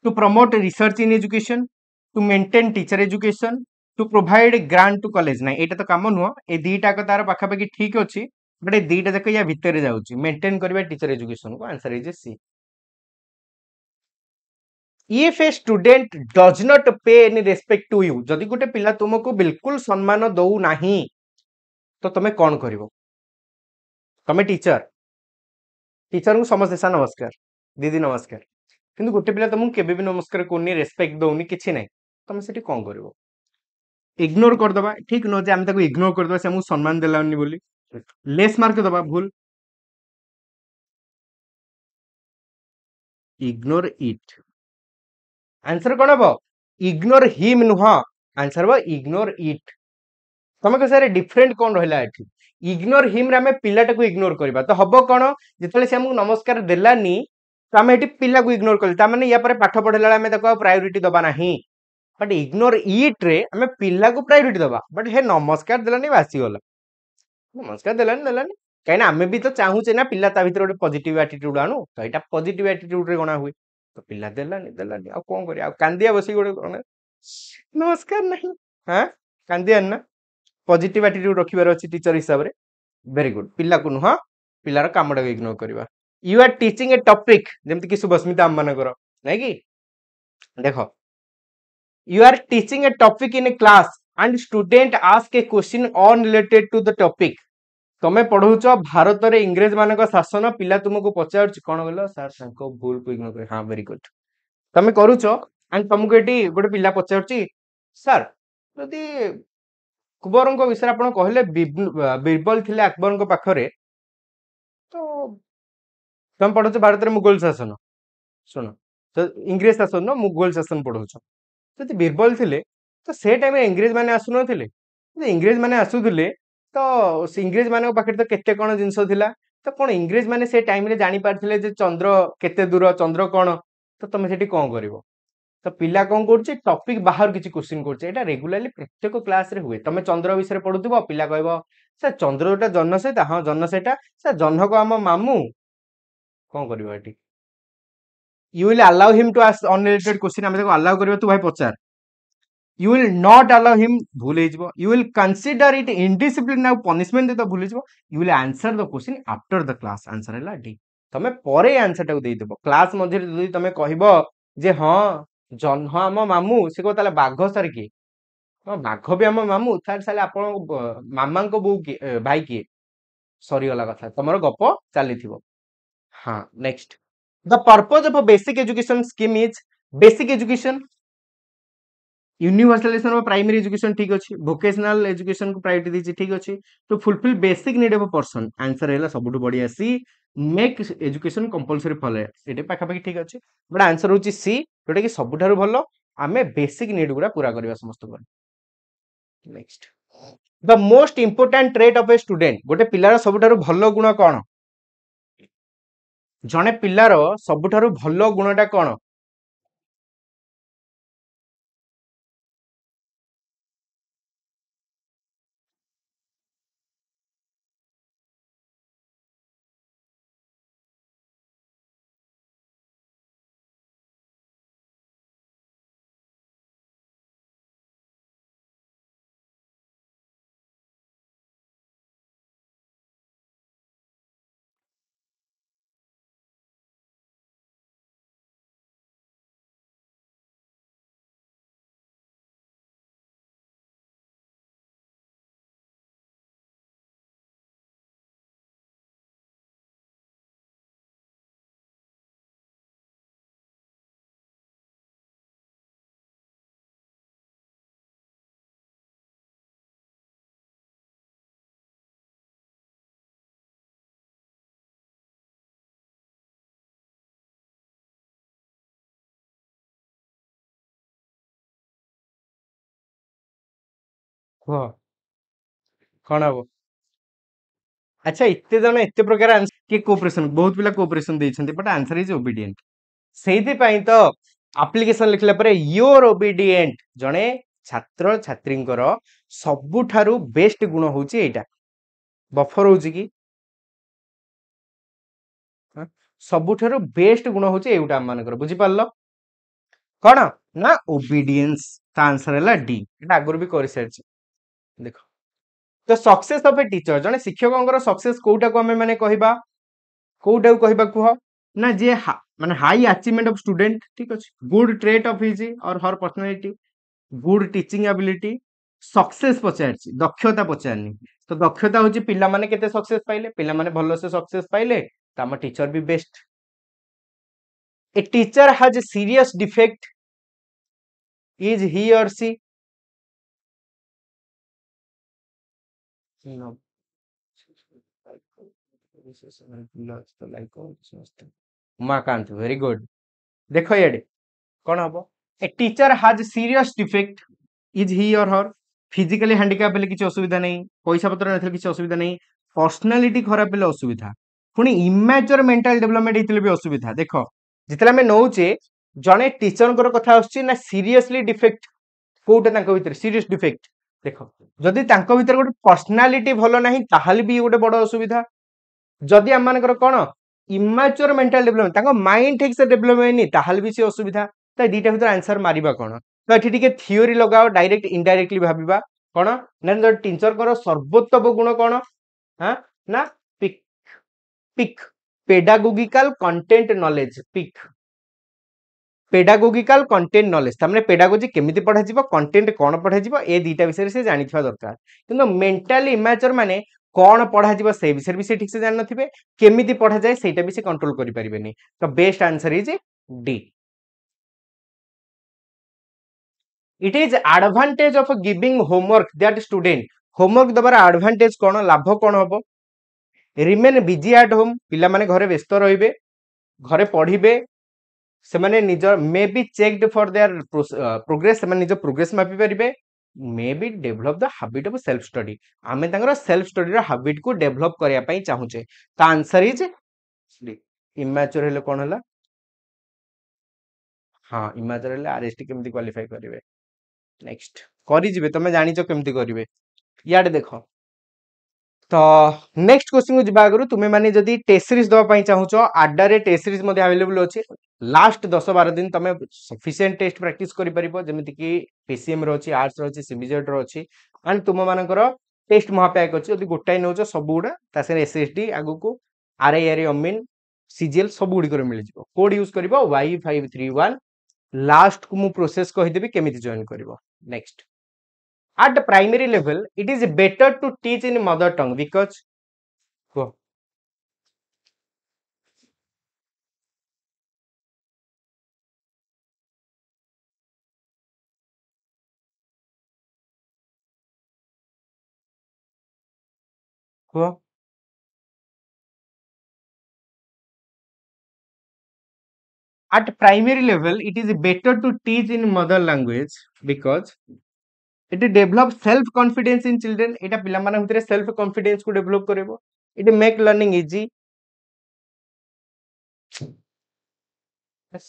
Speaker 1: to promote research in education, to maintain teacher education, to provide grant to college ना एटा तो काम नुह ए दीटा को तार पाखा पाखी ठीक अछि बट ए दीटा जक या भितर जाउची मेंटेन करबा टीचर एजुकेशन को answer is C if a student does not pay any respect to you जदि गोटे पिला तुमको बिल्कुल सम्मान दउ नाही तो तमे कोन करिवो तमे टीचर टीचर को समस्त सा नमस्कार दीदी नमस्कार किंतु गोटे पिला तुमको केबे भी नमस्कार कोनी रेस्पेक्ट दउनी किछि नै तमे सेठी कोन करिवो इग्नोर कर दबा ठीक न जे हम ताको इग्नोर कर दबा से हमहु सम्मान देलानी बोली लेस मार्क दबा भूल इग्नोर इट आंसर कोन हबो इग्नोर हिम नुह आंसर हबो इग्नोर इट तमे को सारे डिफरेंट कोन रहला एठी इग्नोर हिम रे हमें पिलाटा को इग्नोर करबा तो हबो कोन जेतले से हमहु नमस्कार देलानी तो हमें एठी पिला को इग्नोर करल ता माने या पर पाठ पढेला हमें ताको प्रायोरिटी दबा नाही बट इग्नोर इट रे हमें पिला को प्रायोरिटी दबा बट हे नमस्कार देलानी वासी गला नमस्कार देलानी कहीं ना आमे भी तो चाहूचे ना पिला ता भीतर गोटे पॉजिटिव एटीट्यूड आनु तो एटा पॉजिटिव एटीट्यूड रे गणा हुए तो पिला देलानी आ कोन करिया आ कांदिया बसी गोटे कोन नमस्कार नहीं हां कांदिया ना पॉजिटिव एटीट्यूड रखिबार अछि टीचर हिसाब रे वेरी गुड पिला को नुह पिलार कामडा इग्नोर करबा you are teaching a topic जेमति कि सुभस्मिता अम्मा नगर नै कि देखो you are teaching a topic in a class and student ask a question unrelated to the topic तमे पढौछ भारत रे इंग्रेज मानक शासन पिला तुमको पचारछ कोन गलो सर संको भूल को इग्नोर कर हां वेरी गुड तमे करूछ एंड तुमको एटी गोटे पिला पचारछ सर यदि अकबर को विषय आपण कहले बीरबल थिले अकबर को पाखरे तो तमे पढौछ भारत रे मुगल शासन सुनो तो इंग्रेज शासन न मुगल शासन पढौछ जदि बीरबल थिले तो से टाइम इंग्रेज माने आसु नथिले इंग्रेज माने आसुथिले तो इंग्रेज माने पाखे तो केते कोन जिंस थिला तो कोन इंग्रेज माने से टाइम रे जानि पारथिले जे चंद्र केते दूर चंद्र कोन तो तमे सेठी कोन करिवो तो पिला कोन करछि टॉपिक बाहर किछि क्वेश्चन करछि एटा रेगुलरली प्रत्येक क्लास रे हुए तमे चंद्र विषय पढुथिबो पिला कहबो से चंद्रटा जन्न सेटा हां जन्न सेटा से जन्न को हम मामू कोन करिवो एठी you will allow him to ask unrelated question हमें देखो allow करिवो तू भाई पचार you will not allow him भूल हेजबो you will consider it indiscipline now punishment दे तो भूल हेजबो you will answer the question after the class answer हैला डी तमे परे आंसर टाको देई देबो क्लास मध्ये जदी तमे कहिबो जे हां जन हां हम मामू से को ताले बाघ सर की हां बाघ भी हम मामू थार साले आपण मामा को बो की भाई की सॉरी वाला कथा तमरो गप चालीथिबो हां next the purpose of a basic education scheme is basic education universalization of primary education ठीक अछि vocational education को प्रायोरिटी दिछि ठीक अछि to fulfill basic need of a person answer हैला सबुटु बढ़िया सी make education compulsory for एटे पाखा पाखी ठीक अछि बट आंसर होछि सी जोटा कि सबुठारु भलो आमे बेसिक नीड गुरा पूरा करबा समस्त को next the most important trait of a student गोटे पिलार सबुठारु भलो गुण कोन जने पिलार सबुठारु भलो गुणटा कोन କୁହ କଣ ହବ? अच्छा इतने जन एत प्रकार कि कोऑपरेशन बहुत पिला कोऑपरेशन देइछन्ति बट आंसर इज ओबीडिएंट सेहिति पई तो एप्लीकेशन लिखला परे योर ओबीडिएंट जणे छात्र छात्रींकर सबुठारु बेस्ट गुण होउची एटा बफर होउची कि हाँ? सबुठारु बेस्ट गुण होउची एउटा हम मानकर बुझी पारलो कोन ना ओबीडियंस ता आंसर हैला डी एटा आगुर भी करि सारछि देखो तो सक्सेस ऑफ ए टीचर जने शिक्षकंकर सक्सेस कोउटा को हमें माने कहिबा कोउटा को कहिबा कुह ना जे माने हाई अचीवमेंट ऑफ स्टूडेंट ठीक अछि गुड ट्रेट ऑफ हिज और her personality good teaching ability success पचारछि दक्षता पचारनी तो दक्षता होची पिला माने केते सक्सेस पाइले पिला माने भलो से सक्सेस पाइले त हम टीचर भी best a teacher has serious defect is he और सी उमाकांत वेरी गुड देखो ये कौन हम a teacher has serious defect is he और हर फिजिकली हैंडिकैप बेले किसी असुविधा नहीं पैसा पत्र नथिले किसी असुविधा नहीं पर्सनालिटी खराब बेले असुविधा पुणी इमेच्योर मेंटल डेवलपमेंट हेतले भी असुविधा देखो जितले हमें नौचे जने टीचर को कथा आछी ना सीरियसली डिफेक्ट कोटा तांको भीतर सीरियस डिफेक्ट देखो जदि तांको भीतर गोटे पर्सनालिटी भलो नहीं ताहाले भी गोटे बड़ असुविधा जदि हम मानकर कोन इमेच्योर मेंटल डेवलपमेंट तांको माइंड ठीक से डेवलप होइनी ताहाले भी से असुविधा तो दीटा भीतर आंसर मारिबा कोन तो एठी टिके थ्योरी लगाओ डायरेक्ट इनडायरेक्टली भाबिबा कोन ना टीचर को सर्वोत्तम गुण कोन हां ना पिक पिक पेडागोगिकल कंटेंट नॉलेज पिक पेडागोगिकल कंटेंट नॉलेज तामने पेडागोजी केमिति पढ़ा जिवो कंटेंट कोन पढ़ा जिवो ए दीटा विषय से जानिथवा दरकार किंतु मेंटली इमेच्योर माने कौन पढ़ा जिवो से विषय भी से ठीक से जान नथिबे केमिति पढ़ा जाए सेटा भी से कंट्रोल करि परिबेनी तो best answer is D it is advantage of giving homework that student homework दबार एडवांटेज कौन लाभ कौन हम रिमेन बिजी एट होम पिला माने घरे व्यस्त रहिबे घरे पढ़िबे से माने निजर may be checked for their progress से माने निजर प्रोग्रेस मापि परिबे may be develop the habit of self study आमे तांगर सेल्फ स्टडी रो हैबिट को डेवलप करिया पई चाहूचे तो आंसर इज डी इमेच्योर हेले कोन हला हां इमेच्योर हेले आरएसटी केमति क्वालिफाई करिवे नेक्स्ट करी जिवे तमे जानिचो केमति करिवे याडे देखो तो नेक्स्ट क्वेश्चन को जिबा आगरु तुमे माने जदी टेस्ट सीरीज दवा पई चाहूचो आडा रे टेस्ट सीरीज मध्ये अवेलेबल अछि लास्ट 10-12 दिन तमे सफिशिएंट टेस्ट प्रैक्टिस करि परिबो जेमिति कि पीसीएम रो अछि आर्ट्स रो अछि सीबीजेड रो अछि एंड तुम मानकर टेस्ट महापैक अछि जदी गोटाई नउचो सब गुडा तासे एसएसडी आगु को आरआईआर अमीन सीजीएल सब गुडी कर मिल जिवो कोड यूज करबो Y531 लास्ट को मु प्रोसेस कहि देबी केमिति जॉइन करबो next at primary level it is better to teach in mother tongue because go go at primary level it is better to teach in mother language because it develops self confidence in children eta pila mana bhitere self confidence को develop करबो it make learning easy yes.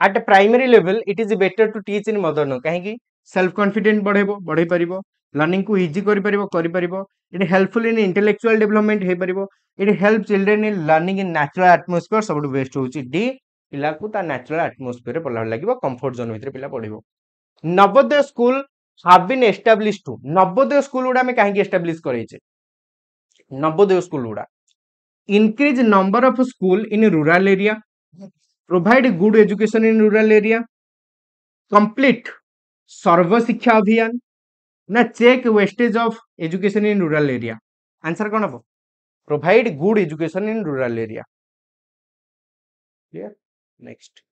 Speaker 1: at primary level it is better to teach in mother tongue काहे कि self confidence बढ़े परिबो learning को easy करि परिबो it helpful in intellectual development हे परिबो it help children in learning in natural atmosphere सब best होची डी पिला को ता नेचुरल एटमॉस्फेयर पढ़ा लागिबो कंफर्ट जोन भीतर पिला पढ़िबो Navodaya school have been established to Navodaya school उडा में काहे एस्टैब्लिश करै छै नवोदय स्कूल उडा increase number of school in rural area provide good education in rural area complete Sarva Shiksha Abhiyan ना check wastage of education in rural area answer कौन हम provide good education in rural area clear next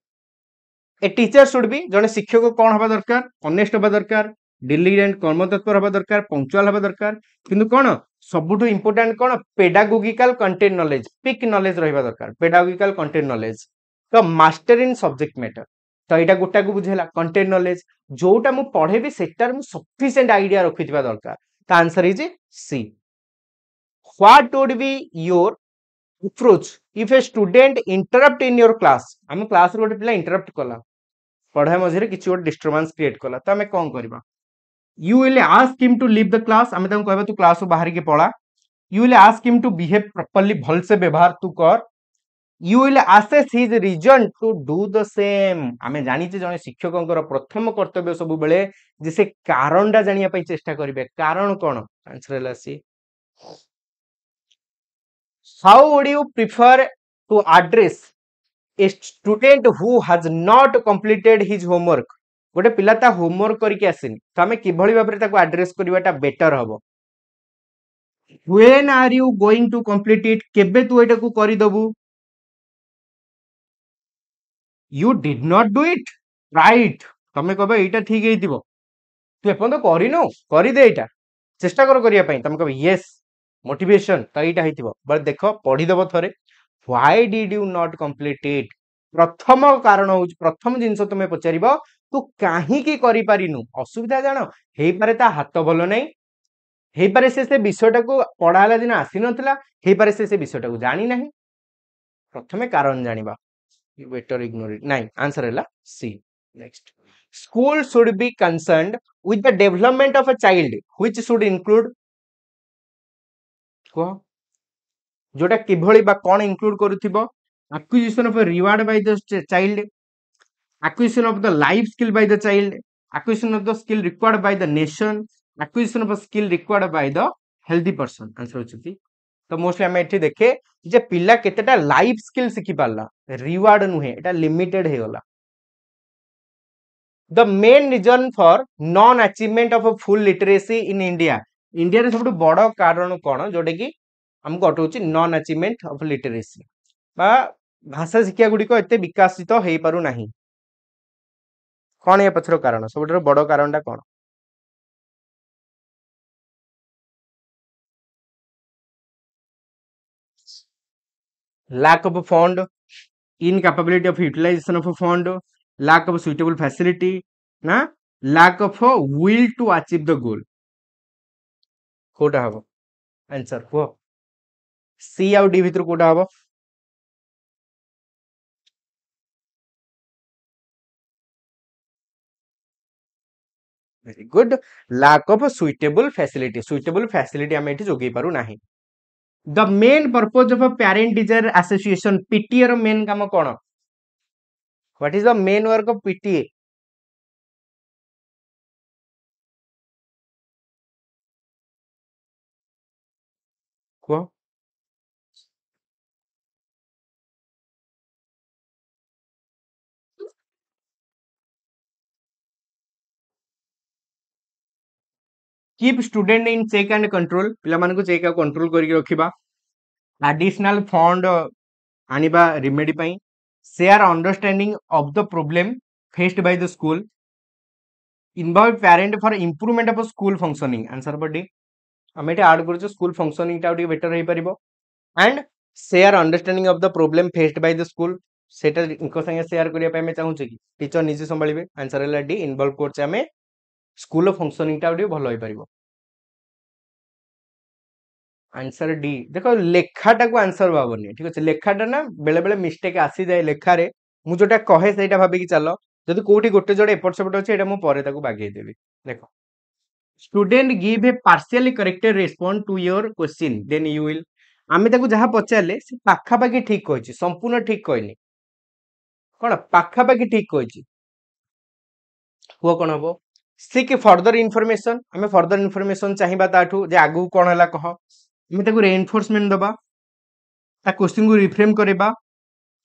Speaker 1: a teacher should be जने शिक्षक कौन हवा दरकार honest हवा दरकार डिलिजेंट कर्मतत्पर हवा दरकार पंक्चुअल हवा दरकार किंतु कौन सबुठु इंपोर्टेंट कौन पेडागोगिकल कंटेंट नॉलेज पिक नॉलेज रहिबा दरकार पेडागोगिकल कंटेंट नॉलेज तो मास्टर इन सब्जेक्ट मैटर तो यहाँ गोटा को बुझेला कंटेंट नॉलेज जोटा मु पढ़ेबी सेटार मु सफिशिएंट आइडिया रखिथिबा दरकार तो answer is see what would be your approach if a student interrupt in your class आम क्लास रे गोटे पिला इंटरप्ट कला पढ़ा मझे किसी गोटे डिस्टर्बेंस क्रिएट कला तो आम कौन करबा you will ask him to leave the class आम ताको कहबा तू क्लास बाहर के पळा you will ask him to behave properly भल से व्यवहार तू कर you will assess his reason to do the same आमे जानिचे जने शिक्षकंकर प्रथम कर्तव्य सब बेले जे से कारणटा जानिया पई चेष्टा करिवे कारण कोन आंसर हला C how would you prefer to address a student who has not completed his homework गोटे पिला ता होमवर्क करके आसिनी तो आमे किभଳି भाबरे ताको एड्रेस करबाटा बेटर हबो when are you going to complete it केबे तू एटा को करि दबु you did not do it right तमे कहबे एटा ठीक हेतिबो तू एपन तो करिनो करि दे एटा चेष्टा कर करिया पई तमे कहबे यस मोटिवेशन तो एटा हेतिबो बट देखो पढी दबो थरे why did you not complete it प्रथम कारण हो प्रथम जिंस तुमे पचारिबो तू काहे की करि पारिनु असुविधा जानो हेई पारे ता हाथ भलो नै हेई पारे से विषयटा को पढाला दिन आसी नथला हेई पारे से विषयटा को जानि नाही प्रथमे कारण जानिबा you better ignore it nine answer है C next school should be concerned with the development of a child which should include को जोटा किभଳି बा कोन include करूथिबो acquisition of a reward by the child acquisition of the life skill by the child acquisition of the skill required by the nation acquisition of a skill required by the healthy person answer होछि तो mostly आम एठी देखे जे पिला केतेटा life skill सिखि पारला reward नुहे एटा limited हे गला the main reason for non achievement of full literacy in India India रे सबटु बड़ कारण कोन जोटे कि हमको अटोची नॉन अचीवमेंट ऑफ लिटरेसी बा भाषा शिक्षा गुडी को एते विकसित हेई पारु नाही कोन ए पछरो कारण सबटु बड़ कारणटा कोन lack of a fund incapability of utilization of a fund lack of suitable facility ना lack of a will to achieve the goal Kota हबो आंसर को सी आउ डी भितर कोटा हबो very good lack of a suitable facility हम एठी जोगै पारु नाही the main purpose of a parent teacher association PTA रो मेन काम कोन what is the main work of PTA को keep student in check and control पिला मानको चेक आ कंट्रोल करके रखिबा एडिशनल फंड आनिबा रिमेडी पई share understanding of the problem faced by the school involve parent for improvement of school functioning answer बडी हम एटे ऐड करछ स्कूल फंक्शनिंग टा better hey परिबो and share understanding of the problem faced by the school सेटा इनको संगे share करिया पे मैं चाहू छी कि टीचर निजे संभालिबे आंसर हला डी इन्वॉल्व करछ हमें स्कूल फंक्शनिंग टा भलो हे परिबो आंसर डी देखो लेखाटा को आंसर भाबनी ठीक अछि लेखाटा ना बेले बेले मिस्टेक आसी जाय लेखा रे मु जोटा कहे सेटा भाबी कि चलो जदि कोठी गोटे जोडे एपट सेपट अछि एटा मु परे ताको बागेई देबी देखो student give a partially corrected respond to your question then you will आमे ताको जहा पचारले से पाखा पाखी ठीक कहछि संपूर्ण ठीक कहनी कोन पाखा पाखी ठीक कहछि हो कोन हबो सीक फर्दर इन्फॉर्मेशन हमें फर्दर इन्फॉर्मेशन चाहिबा ताठू जे आगु कोन हला कह हमें ताको रेइनफोर्समेंट दबा ता क्वेश्चन को रिफ्रेम करबा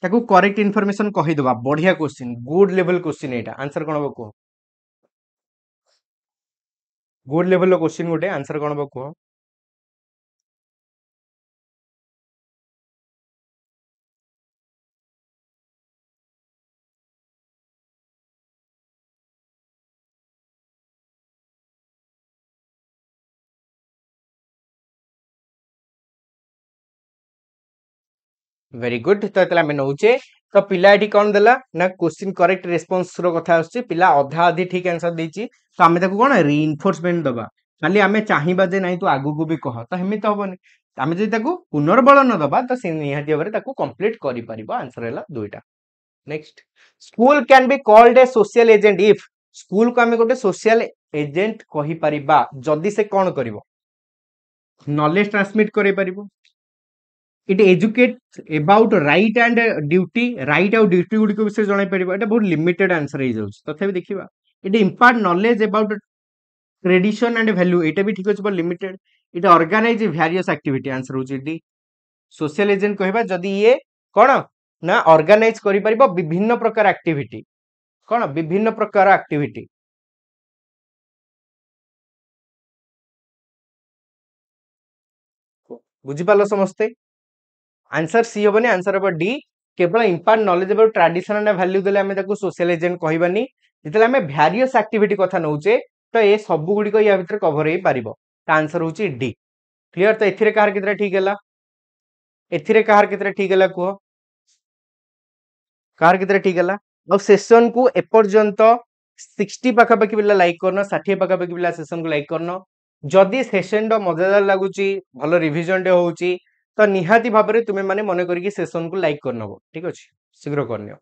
Speaker 1: ताको करेक्ट इन्फॉर्मेशन कहि दबा बढ़िया क्वेश्चन गुड लेवल क्वेश्चन एटा आंसर कोन हबो को गुड लेवल क्वेश्चन गोटे आंसर कोन हबो को वेरी गुड तो एतला हमें नौचे तो पिला एठी कोन देला ना क्वेश्चन करेक्ट रेस्पॉन्स रो कथा आछी पिला अधा अधि ठीक आंसर देछि तो हमें ताको कोन रीइंफोर्समेंट दबा खाली हमें चाहिबा जे नहीं तो आगु को भी कह तो हेमी तो हबनी हमें जे ताको पुनर्बल न दबा तो से निहाती भाबरे ताको कंप्लीट करि परिबो आंसर हैला दुईटा next school can be called a social agent if school को हमें गोटे सोशल एजेंट कहि परिबा जदी से कोन करिवो नॉलेज ट्रांसमिट करि परिबो it educate about right and duty right आउ ड्यूटी गुडी को विषय जणाई परिबा एटा बहुत लिमिटेड आंसर हे जाउछ तथापि देखिबा it impart knowledge about tradition and value एटा भी ठीक अछि पर limited it organise various activity answer होछि डी सोशल एजेंट कहबा जदी ये कोन ना ऑर्गेनाइज करि परिबा विभिन्न प्रकार एक्टिविटी कोन विभिन्न प्रकार एक्टिविटी बुझी पालो समस्ते आंसर सी होबनी आंसर होबो डी केवल इंपार्ट knowledge about tradition and value देले हमें ताको सोशल एजेंट कहबानी जेतले हमें वेरियस एक्टिविटी कथा नउचे तो ए सब गुडी को या भीतर कवर हे पारिबो त आंसर होची डी क्लियर तो एथिरे कार कितरा ठीक हैला एथिरे कार कितरा ठीक हैला को कार कितरा ठीक हैला और सेशन को एपर्यंत 60 पाखा पाखी पिला लाइक करनो 60 पाखा पाखी पिला सेशन को लाइक करनो जदी सेशन ड मजेदार लागुची भलो रिवीजन डे होउची तो निहाती भाबरे तुमे माने मने करी कि सेशन को लाइक करनबो ठीक अछि शीघ्र करनियो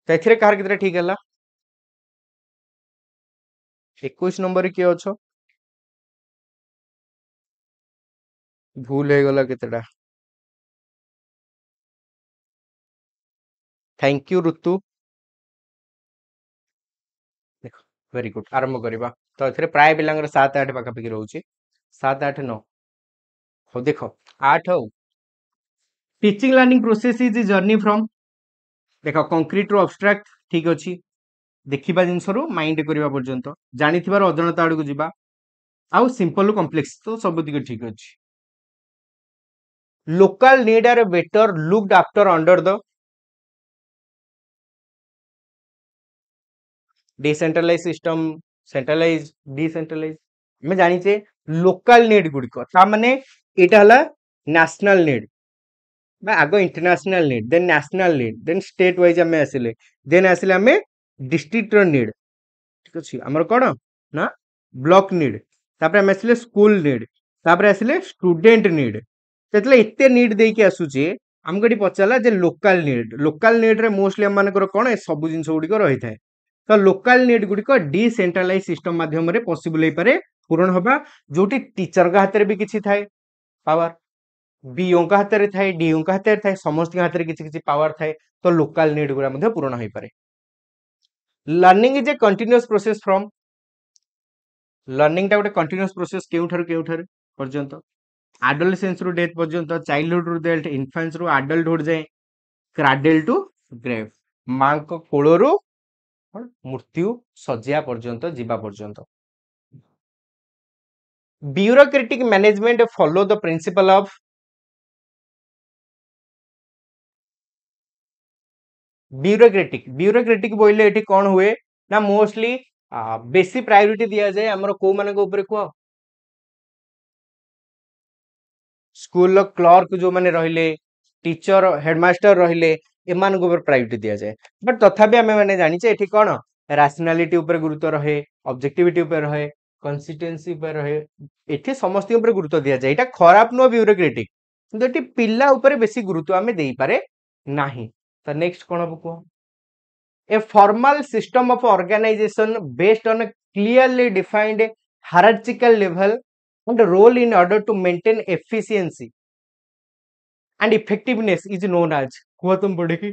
Speaker 1: तो एथिरे कार कितरा ठीक हैला 21 नंबर के अछो भूल हे गला केतेडा थैंक यू ऋतु देखो वेरी गुड आरंभ करबा तो एथिरे प्राय पिलांगर 7 8 पाखा पाखी रहउची 7 8 9 हो देखो 8 हो teaching learning process is journey from देखो कंक्रीट रो अब्स्ट्रैक्ट ठीक अछि देखिबा जिंस रो माइंड करबा पर्यंत जानिथिबार अजनता आडू को जिबा आउ सिंपल कॉम्प्लेक्स तो सब दिके ठीक अछि local need are better looked after under the decentralize system centralize decentralize मैं जानी छे लोकल नीड गुडी को ता माने एटा हला नेशनल नीड बा आगो international need then national need then state wise हमें आसिले देन आसिले हमें डिस्ट्रिक्ट रो नीड ठीक अछि हमर कोन ना ब्लॉक नीड तापर हम आसिले स्कूल नीड तापर आसिले स्टूडेंट नीड तेतले इत्ते नीड देई के आसुचे हमको एटी पचाला जे लोकल नीड रे मोस्टली हम मानकर कोन ए सब जिंस गुडी को रही थाए तो लोकल नीड गुडी को डिसेंट्रलाइज सिस्टम माध्यम रे पॉसिबल हे पारे पूर्ण होबा जोटी टीचर का हाथ रे भी किछि थाए पावर बीओ का हाथ रे थाए डीओ का हाथ रे थाए समस्त के हाथ रे किछि किछि पावर थाए तो लोकल नीड गुरा मध्ये पूर्ण होई पारे learning is A continuous process from learning टा गोटे कंटीन्यूअस प्रोसेस केउठार पर्यंत एडोलेसेंस रु डेथ पर्यंत चाइल्डहुड रु डेथ इन्फेंस रु एडल्टहुड जाए क्राडल टू ग्रेव मां को कोळरु मृत्यु सज्या पर्यंत जीवा पर्यंत bureaucratic management follow the principle of bureaucratic बोइले एठी कोन हुए ना मोस्टली बेसी प्रायोरिटी दिया जाए हमर को माने को ऊपर को स्कूल क्लर्क जो माने रहिले टीचर हेडमास्टर रहिले एमान को ऊपर प्रायोरिटी दिया जाए बट तथापि हमें माने जानि छे एठी कोन रैशनैलिटी ऊपर गुरुत्व रहे ऑब्जेक्टिविटी ऊपर रहे कंसिस्टेंसी ऊपर रहे एठी समस्त ऊपर गुरुत्व दिया जाए एटा खराब नो ब्यूरोक्रेटिक किंतु एठी पिल्ला ऊपर बेसी गुरुत्व हमें देई पारे नाही तो नेक्स्ट कोन हबो को a formal system of organization based on a clearly defined hierarchical level and role in order to maintain efficiency and effectiveness is known as हुआ तुम पढ़े की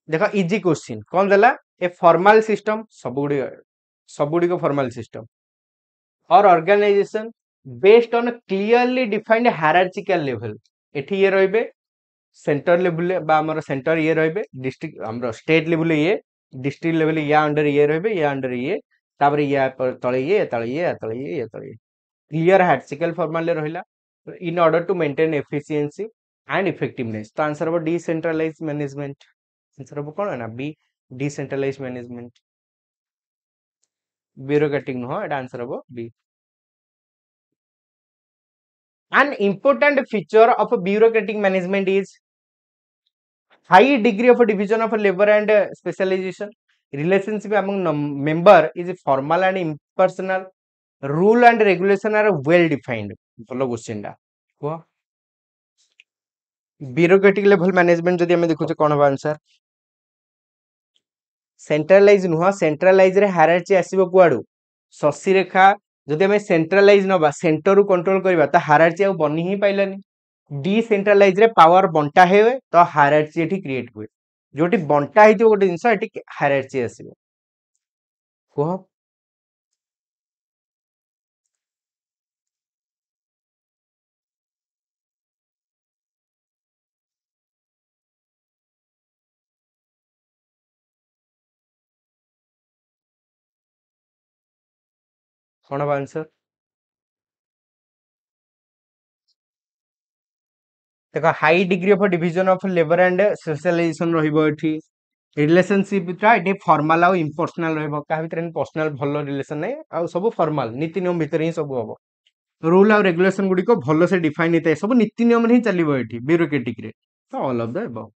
Speaker 1: देखो इजी क्वेश्चन कौन देला ए फॉर्मल सिस्टम सबुडी को फॉर्मल सिस्टम और organisation based on clearly defined hierarchical level एठी ये रहबे सेंटर लेवल बा हमर सेंटर ये रहबे डिस्ट्रिक्ट हमर स्टेट लेवल ये डिस्ट्रिक्ट लेवल या अंडर ये रहबे या अंडर ये तापर या तळे ये तळे ये तळे ये तळे क्लियर हायरार्चिकल फॉर्मल रहिला in order to maintain efficiency and effectiveness तो आंसर हो डिसेंट्रलाइज मैनेजमेंट आंसर हो कोन ना B decentralize management bureaucratic no एटा आंसर हो B an important feature of a bureaucratic management is high degree of division of labor and specialization. Relationship among member is formal and impersonal. Rule and regulation are well defined. ଭଲ question ଟା କୁହ bureaucratic level management ଯଦି ଆମେ ଦେଖୁଛେ କଣ ହବ answer centralise नुह centralise रे हायरार्ची आसीबो कुआडू शशि रेखा जदि हमें सेंट्रलाइज नबा सेंटर रु कंट्रोल करबा त हायरार्ची आ बनी ही पाइलानी डिसेंट्रलाइज रे पावर बंटा हेवे तो हायरार्ची एठी क्रिएट हुए जोटी बंटा हेतिबो गोटे जिंस एठी हायरार्ची आसीबो कुह कौन हम आंसर देखो high degree of division of labour and specialisation रहइबो एठी रिलेशनशिप टा एठी फॉर्मल आ इम्पर्सनल रहइबो का भितर पर्सनल भलो रिलेशन नै आ सब फॉर्मल नीति नियम भितर ही सब हबो रूल आ रेगुलेशन गुडी को भलो से डिफाइन हेतै सब नीति नियम ही चलिबो एठी ब्यूरोक्रेटिक रे तो all of the above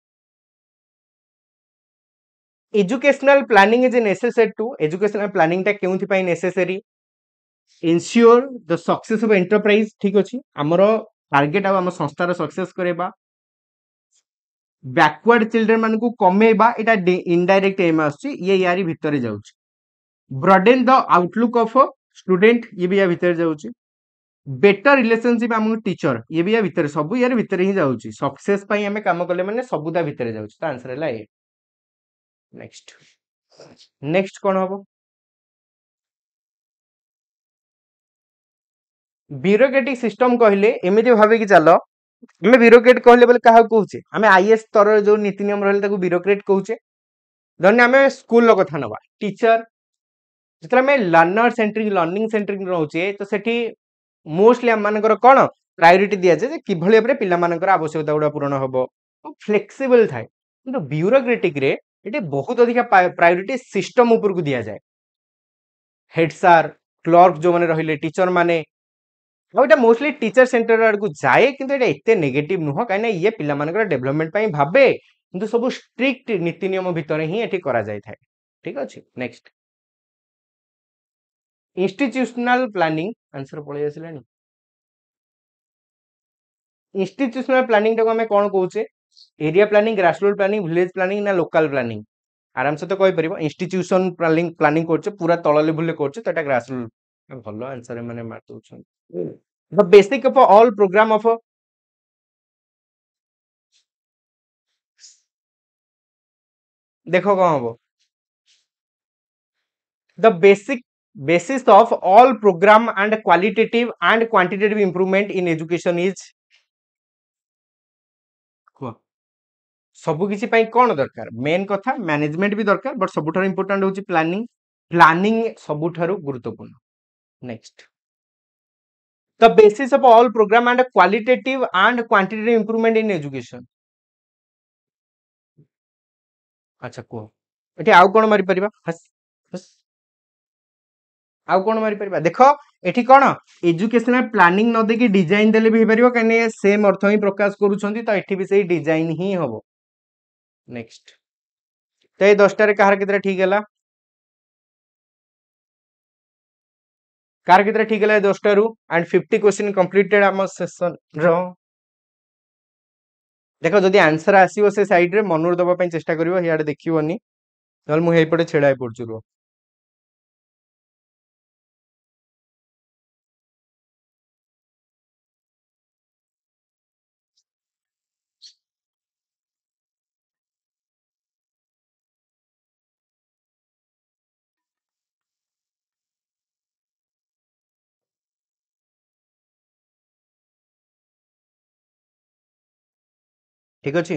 Speaker 1: educational planning is necessary to educational planning टा केउथि पई necessary ensure the success of enterprise ठीक अछि हमरो टारगेट आ हम संस्थार सक्सेस करेबा बैकवर्ड चिल्ड्रन मान को कमेबा एटा इनडायरेक्ट एम आछि ये यारी भितर जाउछि broaden the outlook of student ये भी या भितर जाउछि बेटर रिलेशनशिप हम टीचर ये भी या भितर सब यार भितर ही जाउछि सक्सेस पई हमें काम करले माने सबुदा भितर जाउछि त आंसर हैला ए नेक्स्ट नेक्स्ट कोन हबो ब्यूरोक्रेटिक सिस्टम कहले एमिति भाबे कि चलो हमें ब्यूरोक्रेट कहले बोले काहा कहूचे हमें आईएएस स्तर जो नीति नियम रहले ताको ब्यूरोक्रेट कहूचे धन्य हमें स्कूल लो कथा नबा टीचर जतरा हमें लर्नर सेंट्रिक लर्निंग सेंट्रिक रहउचे तो सेठी मोस्टली हम मानकर कोन प्रायोरिटी दिया जे कि भले अपने पिला मानकर आवश्यकता गुडा पूर्ण हबो फ्लेक्सिबल थाए किंतु ब्यूरोक्रेटिक रे एटे बहुत अधिक प्रायोरिटी सिस्टम ऊपर को दिया जाए हेड सर क्लर्क जो माने रहिले टीचर माने एटा मोस्टली टीचर सेंटर आड़ को जाए किंतु एटा एते नेगेटिव नुह काई ना ये पिला मानकर डेवलपमेंट पई भाबे किंतु सब स्ट्रिक्ट नीति नियम भितर ही एठी करा जाय थाए ठीक अछि नेक्स्ट इंस्टीट्यूशनल प्लानिंग आंसर पळे आसिलानी इंस्टीट्यूशनल प्लानिंग टाको हमें कोन कहूचे area planning grassroot planning village planning ना लोकल प्लानिंग आराम से तो कहि परिबो इंस्टीट्यूशन प्लानिंग प्लानिंग करछे पूरा तळ लेवल ले करछे तो एटा ग्रासरूट भलो आंसर माने मार दोछन the basic of all programme of देखो कौन हबो the basic basis of all program and qualitative and quantitative improvement in education is सबु किसी पई कोन दरकार मेन कथा मैनेजमेंट भी दरकार बट सबुठार इंपोर्टेंट होची प्लानिंग प्लानिंग सबुठार गुरुत्वपूर्ण next the basis of all programme and qualitative and quantitative improvement in education अच्छा को एठी आउ कोन मारि परिबा हस हस आउ कोन मारि परिबा देखो एठी कोन एजुकेशनल प्लानिंग न देखि डिजाइन देले भी परिबो कने सेम अर्थ ही प्रकाश करूछंती तो एठी भी सेही डिजाइन ही हबो नेक्स्ट तो ये 10 रे कहार केतरा ठीक हैला कार केतरा ठीक हैला 10 रु एंड 50 क्वेश्चन कंप्लीटेड हम सेशन रो देखो जदि आंसर आसीबो से साइड रे मनोर दबा पई चेष्टा करिवो हियाडे देखिवोनी नल मु हेइ पटे छेडाय पड़छु रो ठीक अछि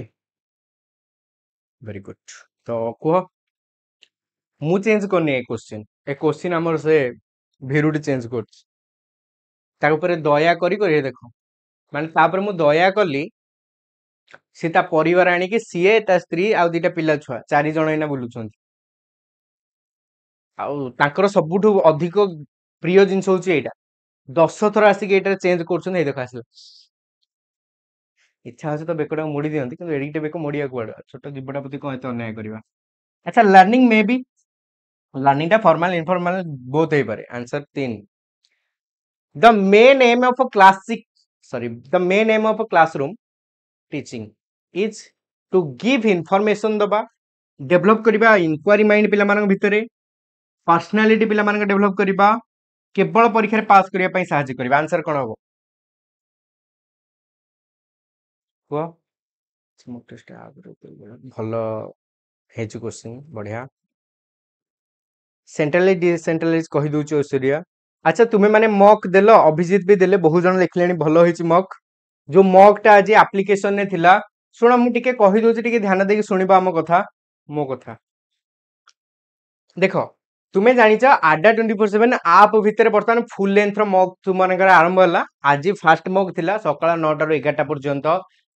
Speaker 1: वेरी गुड तो को मु चेंज करनी ए क्वेश्चन हमर से भिरुडी चेंज कर ता ऊपर दया करी करी देखो माने ता पर मु दया कली सी ता परिवार आनी कि सीए ता स्त्री आ दीटा पिला छुआ चारि जण एना बुलुछंती आ तांकर सबुठु अधिक प्रिय जिंस होची एटा 10 ଥର ଆସିକି ଏଇଟାରେ ଚେଞ୍ଜ କରୁଛନ୍ତି। ଏଇ ଦେଖ ଆସିଲା। ଇଚ୍ଛା ଅଛି ତ ବେକଟାକୁ ମୋଡି ଦିଅନ୍ତି, କିନ୍ତୁ ଏଡିଟେ ବେକ ମୋଡିବାକୁ କୁଆଡେ, ଛୋଟ ଜୀବଟା ପ୍ରତି କଣ ଏତେ ଅନ୍ୟାୟ କରିବା। ଆଚ୍ଛା, ଲର୍ନିଂ ମେ ବି, ଲର୍ନିଂ ଟା ଫର୍ମାଲ ଇନଫର୍ମାଲ ବୋଥ ହେଇପାରେ। Answer 3। The main aim of a classic sorry the main aim of a classroom teaching is to give information दबा, डेवलप करबा इंक्वायरी माइंड पिला मानक भितरे, पर्सनालिटी पिला मानक डेवलप करबा, केवल परीक्षा रे पास करिया पई सहायता करबा। आंसर कोन हबो को स्मोक टेस्ट आगरो भलो हेजु क्वेश्चन बढ़िया। सेंट्रलाइज डिसेंट्रलाइज कहि दउछ ओसरिया। अच्छा, तुम्हें माने मॉक देलो, अभिजीत भी देले, बहुत जन लिखलेनी भलो होइछि मॉक। जो मॉक टा आज एप्लीकेशन ने थिला, सुन मु टिके कहि दउछि, टिके ध्यान देके सुनिबा हम कथा, मो कथा देखो। तुमे जानिଛ आडा 24/7 आप भितर बर्तमान फुल लेंथ रो मॉक तुम मानकर आरंभ होला। आज फास्ट मॉक थिला सकाळ 9 टा रो 11 टा पर्यंत,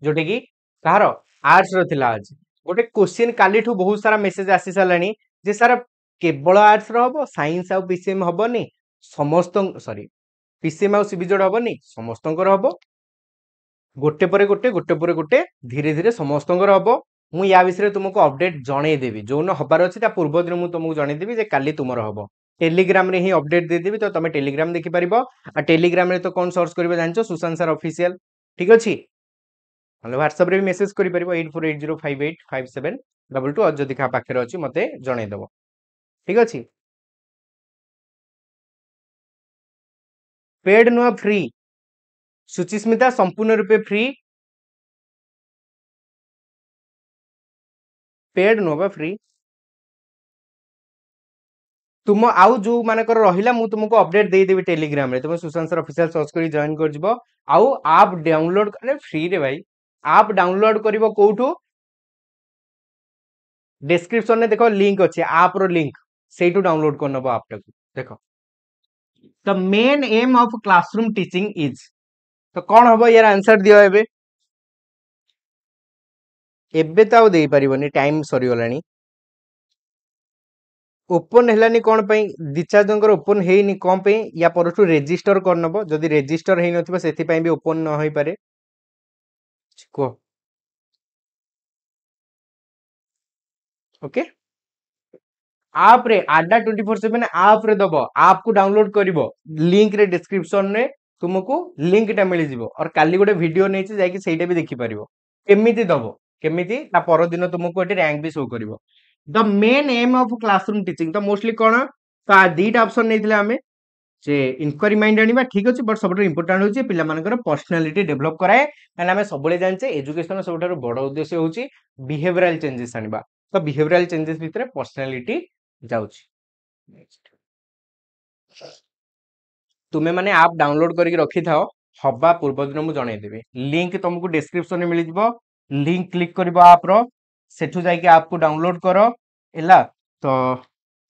Speaker 1: जोटे की कहार आर्ट्स रो थिला। आज गोटे क्वेश्चन काली ठू बहुत सारा मेसेज आसी सालानी जे सर केवल आर्ट्स रो हबो, साइंस आ पीसीएम हबोनी, समस्त सॉरी पीसीएम आ सीबीजोड हबोनी, समस्तंकर हबो। गोटे परे गोटे गोटे परे गोटे धीरे धीरे समस्तंकर हबो। मु या विषय तुमको अपडेट जणे देबी, जो न हबार अछि ता पूर्व दिन मु तुमको जणे देबी जे काली तुमर हबो। टेलीग्राम रे ही अपडेट दे देबी, तो तमे टेलीग्राम देखि परिबो। आ टेलीग्राम रे तो कोन सर्च करबे जानछो, सुशांत सर ऑफिशियल, ठीक अछि। हेलो व्हाट्सएप रे भी मेसेज करि परिबो 8480585722 और जदि का पाखरे अछि मते जणे देबो, ठीक अछि। पेड नुआ फ्री, सुचिस्मिता संपूर्ण रूपे फ्री, पेड नुआ फ्री। तुम आउ जो मानकर रहिला मु तुमको अपडेट दे देबी टेलीग्राम रे, तुम सुशांत सर ऑफिशियल सर्च करी जॉइन कर जिवो। आउ आप डाउनलोड करे फ्री रे भाई। आप डाउनलोड करिवो कोठू, डिस्क्रिप्शन में देखो लिंक अच्छे, आप रो लिंक सेटू डाउनलोड कर नबो। आप टाकू देखो, the main aim of classroom teaching is, तो कौन हबो यार आंसर दियो। एबे तो आउ दे परिबोनी, टाइम सरी गलानी। ओपन हेलानी कोन पई, दिचा जंकर ओपन हेइनी कोन पई, या परठू रेजिस्टर कर नबो। जदि रेजिस्टर हेइ नथिबो सेति पई भी ओपन न होई पारे को। ओके, आप रे आडा 24/7 आप रे दबो, आप को डाउनलोड करिवो, लिंक रे डिस्क्रिप्शन रे तुमको लिंक टा मिली जिवो। और काली गोटे वीडियो नै छै जाय कि सेटा भी देखि परिवो केमिति दबो, केमिति ता पर दिन तुमको एटी रैंक भी शो करिवो। The main aim of classroom teaching, तो मोस्टली कोन ता दीटा ऑप्शन नैथिले हमें जे इंक्वायरी माइंड आनिबा, ठीक अछि। बट सबटो इंपोर्टेंट होछि पिला मानकर पर्सनालिटी डेवलप कराए। काना हमें सबले जानचे एजुकेशन सबटारो बड़ उद्देश्य होछि बिहेवियरल चेंजेस आनिबा। तो बिहेवियरल चेंजेस भितरे पर्सनालिटी जाउछि। नेक्स्ट, तुमे माने आप डाउनलोड करके रखी थाओ, हबा पूर्व दिन मु जणाई देबी। लिंक तुमको डिस्क्रिप्शन में मिल जिवो, लिंक क्लिक करबो आप रो, सेठु जाई के आप को डाउनलोड करो एला। तो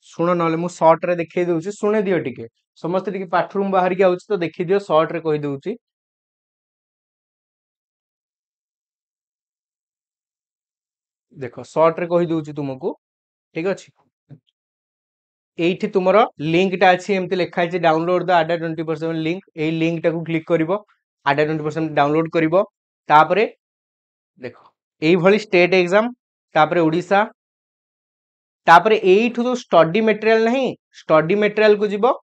Speaker 1: सुनो नले मु शॉर्ट रे देखै दउछि, सुने दियो टिके। समस्त टिके पाठरूम बाहर के आउछि तो देखि दियो, शॉर्ट रे कहि दउछि। देखो शॉर्ट रे कहि दउछि तुमको, ठीक अछि। एठी तुमरो लिंक टा अछि, एमति लिखा अछि डाउनलोड द आडा 20% लिंक। एई लिंक टा को क्लिक करिवो, आडा 20% डाउनलोड करिवो। तापरे देखो एई भली स्टेट एग्जाम, तापरे ओडिसा, तापरे एइठु जो स्टडी मटेरियल नहीं, स्टडी मटेरियल को जिवो,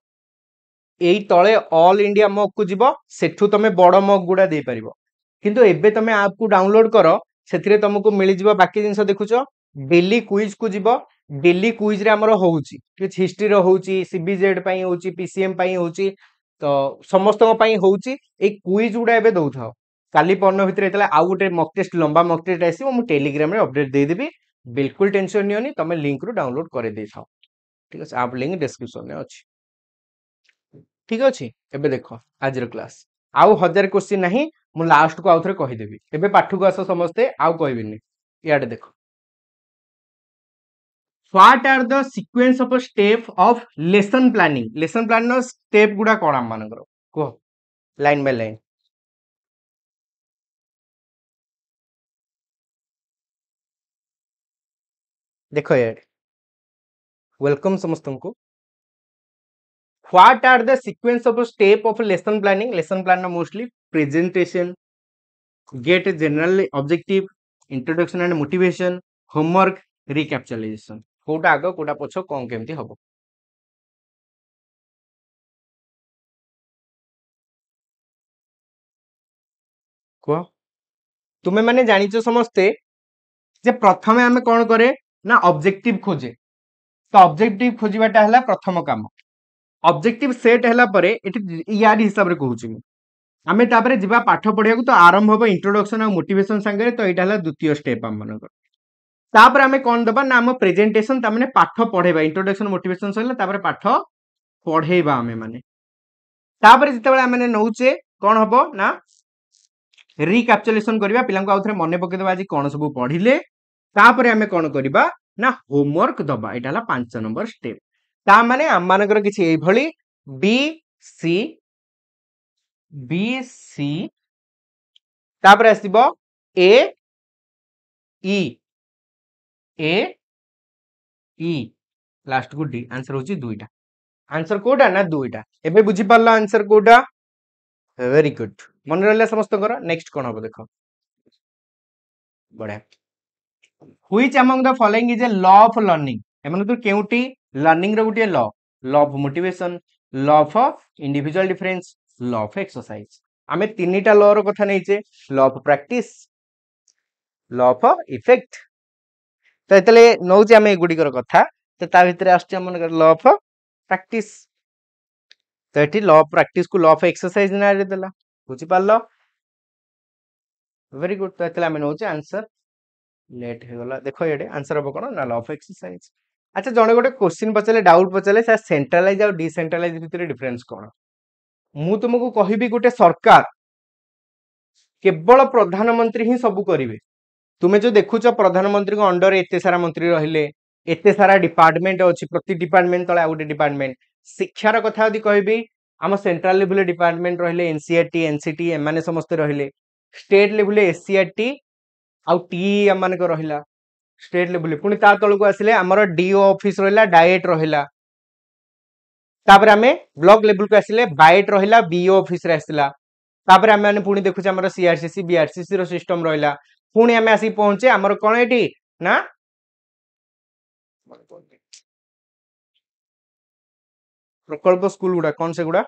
Speaker 1: एई तळे ऑल इंडिया मॉक को जिवो, सेठु तमे बड़ मॉक गुडा दे परिवो। किंतु एबे तमे ऐप को डाउनलोड करो, सेथिरे तुमको मिली जिवो बाकी जिंस देखुचो। डेली क्विज को जिवो, डेली क्विज रे हमरो होउची, किछ हिस्ट्री रो होउची, सीबीजेड पई होउची, पीसीएम पई होउची, तो समस्त पई होउची। ए क्विज गुडा एबे दउथाओ। काली पन्न भितरे एतला आ गुटे मॉक टेस्ट, लंबा मॉक टेस्ट आसीबो, मु टेलीग्राम रे अपडेट दे देबी। बिल्कुल टेंशन नियोनी, तमे लिंक रो डाउनलोड करे देथाओ, ठीक अछि। आप लिंक डिस्क्रिप्शन में अछि, ठीक अछि। एबे देखो आज रो क्लास आउ 1000 क्वेश्चन नहीं, मु लास्ट को आउथरे कहि देबी। एबे पाठ को आसो समस्ते, आउ कहबिनी। याडे देखो, what are the sequence of a step of lesson planning. Lesson planning नो स्टेप गुडा कोन हम मानकर को, लाइन बाय लाइन। देखो यार, वेलकम समस्त को। What are the sequence of a step of lesson planning? Lesson plan mostly presentation, get a general objective, introduction and motivation, homework, recapitalization. Kota आग कोटा पछ कौन केमती हबो को तुमे माने जानिचो समस्ते जे प्रथमे आमे कोन करे ना ऑब्जेक्टिव खोजे तो ऑब्जेक्टिव खोजिबाटा हला प्रथम काम ऑब्जेक्टिव सेट हला परे एठी यार हिसाब रे कहूची आमे तापरे जिबा पाठ पढिया को तो आरंभ होबो इंट्रोडक्शन और मोटिवेशन संगे तो एटा हला द्वितीय स्टेप हम मनकर तापर आमे कोन दबा ना हम प्रेजेंटेशन ता माने पाठ पढेबा इंट्रोडक्शन मोटिवेशन सइला तापर पाठ पढेबा आमे माने तापर जितेबेले आमे नउचे कोन हबो ना रिकैप्चुलेशन करिबा पिलांको आउथरे मने पके दबा आज कोन सब पढिले तापर आमे कोन करिबा ना होमवर्क दबा एटा हला 5 नंबर स्टेप ता माने हम मानकर किछि एई भली बी सी तापर आसीबो ए ई लास्ट को डी आंसर होची दुईटा आंसर कोडा ना दुईटा एबे बुझी पारला आंसर कोडा वेरी गुड मन रहला समस्त कर नेक्स्ट कोन हबो देखो बढ़िया which among the following is a law of learning एमन तो केउटी लर्निंग रो गुटे law of motivation law of individual difference law of exercise आमे तीनटा लॉ रो कथा नैचे law of practice law of effect तो एतले नौचे आमे गुडी कर कथा तो ता भितरे आछे हमन लॉ ऑफ प्रैक्टिस तो एठी लॉ ऑफ प्रैक्टिस को लॉ ऑफ एक्सरसाइज ना रे देला बुझी पारलो वेरी गुड तो एतले आमे नौचे आंसर लेट हे गला देखो एडे आंसर हबो कोन ना लॉ ऑफ एक्सरसाइज अच्छा जणे गोटे क्वेश्चन पचले डाउट पचले सा सेंट्रलाइज और डिसेंट्रलाइज भितरे डिफरेंस कोन मु तुमको कहिबी गोटे सरकार केवल प्रधानमंत्री ही सब करिवे तुमे जो देखुच प्रधानमंत्री को अंडर एते सारा मंत्री रहिले एते सारा डिपार्टमेंट अछि प्रति डिपार्टमेंट तळे आउटे डिपार्टमेंट शिक्षार कथा यदि कहबी आम सेंट्रल लेवल डिपार्टमेंट रहिले एनसीईआरटी एनसीटी एमाने समस्त रहिले स्टेट लेवल एससीईआरटी आउ टी एमाने को रहिला स्टेट लेवल पुनी ता तळको आसिले हमर डीओ ऑफिस रहिला डायरेक्ट रहिला तापर आमे ब्लॉक लेवल को आसिले बाइट रहिला बीओ ऑफिस रे आसिला तापर आमे माने पुनी देखुछ हमर सीआरसीसी बीआरसीसी रो सिस्टम रहिला पुणी आमे आसी पहुंचे हमर कोन एटी ना प्रकल्प स्कूल गुडा कोन से गुडा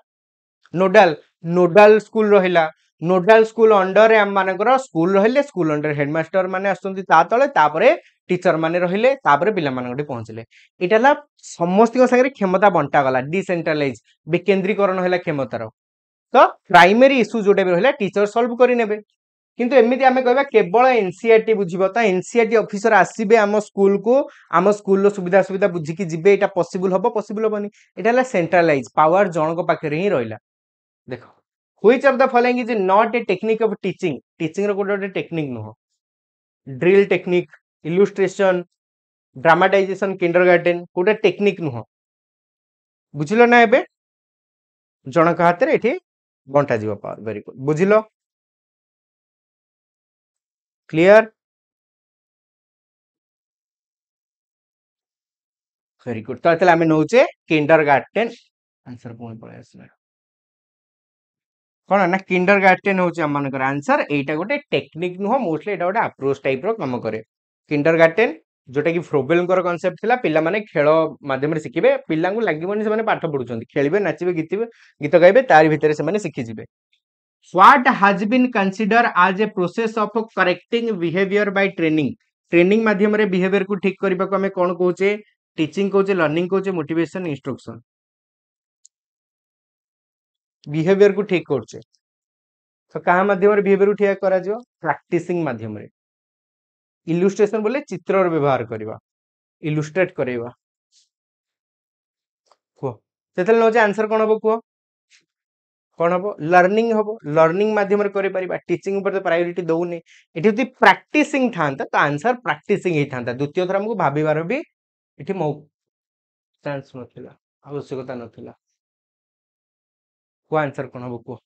Speaker 1: नोडल स्कूल रहिला नोडल स्कूल अंडर हम मानकर स्कूल रहिले स्कूल अंडर हेडमास्टर माने आसुंती ता तळे तापरे टीचर माने रहिले तापरे पिला मानगटी पहुंचले इटाला समस्त संगे क्षमता बंटा गला डिसेंट्रलाइज विकेंद्रीकरण होला क्षमतार तो प्राइमरी इश्यू जोटे भी रहिला टीचर सॉल्व करि नेबे किंतु एमिति आमे कहबा केवल एनसीईआरटी बुझिबो त एनसीईआरटी ऑफिसर आसीबे आम स्कूल रो सुविधा सुविधा बुझी कि जिबे एटा पॉसिबल होबनी एटा ला सेंट्रलाइज पावर जणको पाखरे ही रहिला देखो which of the following is not a technique of teaching रो कोटे टेक्निक नो drill technique illustration dramatisation kindergarten कोटे टेक्निक नो बुझिलो ना एबे जणक हाथ रे एठी बंटा जीव पावर वेरी गुड बुझिलो क्लियर वेरी गुड तो एतले आमे नौचे किंडरगार्टन आंसर कोन पळे आसला कोन ना किंडरगार्टन होचे हम मानकर आंसर एटा गोटे टेक्निक नुह मोस्टली एटा गोटे अप्रोच टाइप रो काम करे किंडरगार्टन जोटा कि फ्रोबेल कर कांसेप्ट थिला पिला माने खेल माध्यम रे सिखिबे पिला को लागिबोनी से माने पाठ पढुचंती खेलिबे नाचिबे गीत गाइबे तार भितरे से माने सिखि जिबे what has been consider as a process of correcting behaviour by training माध्यम रे बिहेवियर को ठीक करबा को हमें कोन कहूचे टीचिंग कहूचे लर्निंग कहूचे मोटिवेशन इंस्ट्रक्शन बिहेवियर को ठीक करछे तो कहा माध्यम रे बिहेवियर को ठीक करा जो प्रैक्टिसिंग माध्यम रे इलस्ट्रेशन बोले चित्र रो व्यवहार करबा इलस्ट्रेट करबा को सेतल नोचे आंसर कोन हबो को कोन हबो लर्निंग माध्यम रे करे परिबा टीचिंग ऊपर तो प्रायोरिटी दउने एठी यदि प्रैक्टिसिंग थांता तो आंसर प्रैक्टिसिंग ही थांता द्वितीय थर हमको भाबीबार भी एठी मौ चांस नथिला आवश्यकता नथिला को आंसर कोन हबो को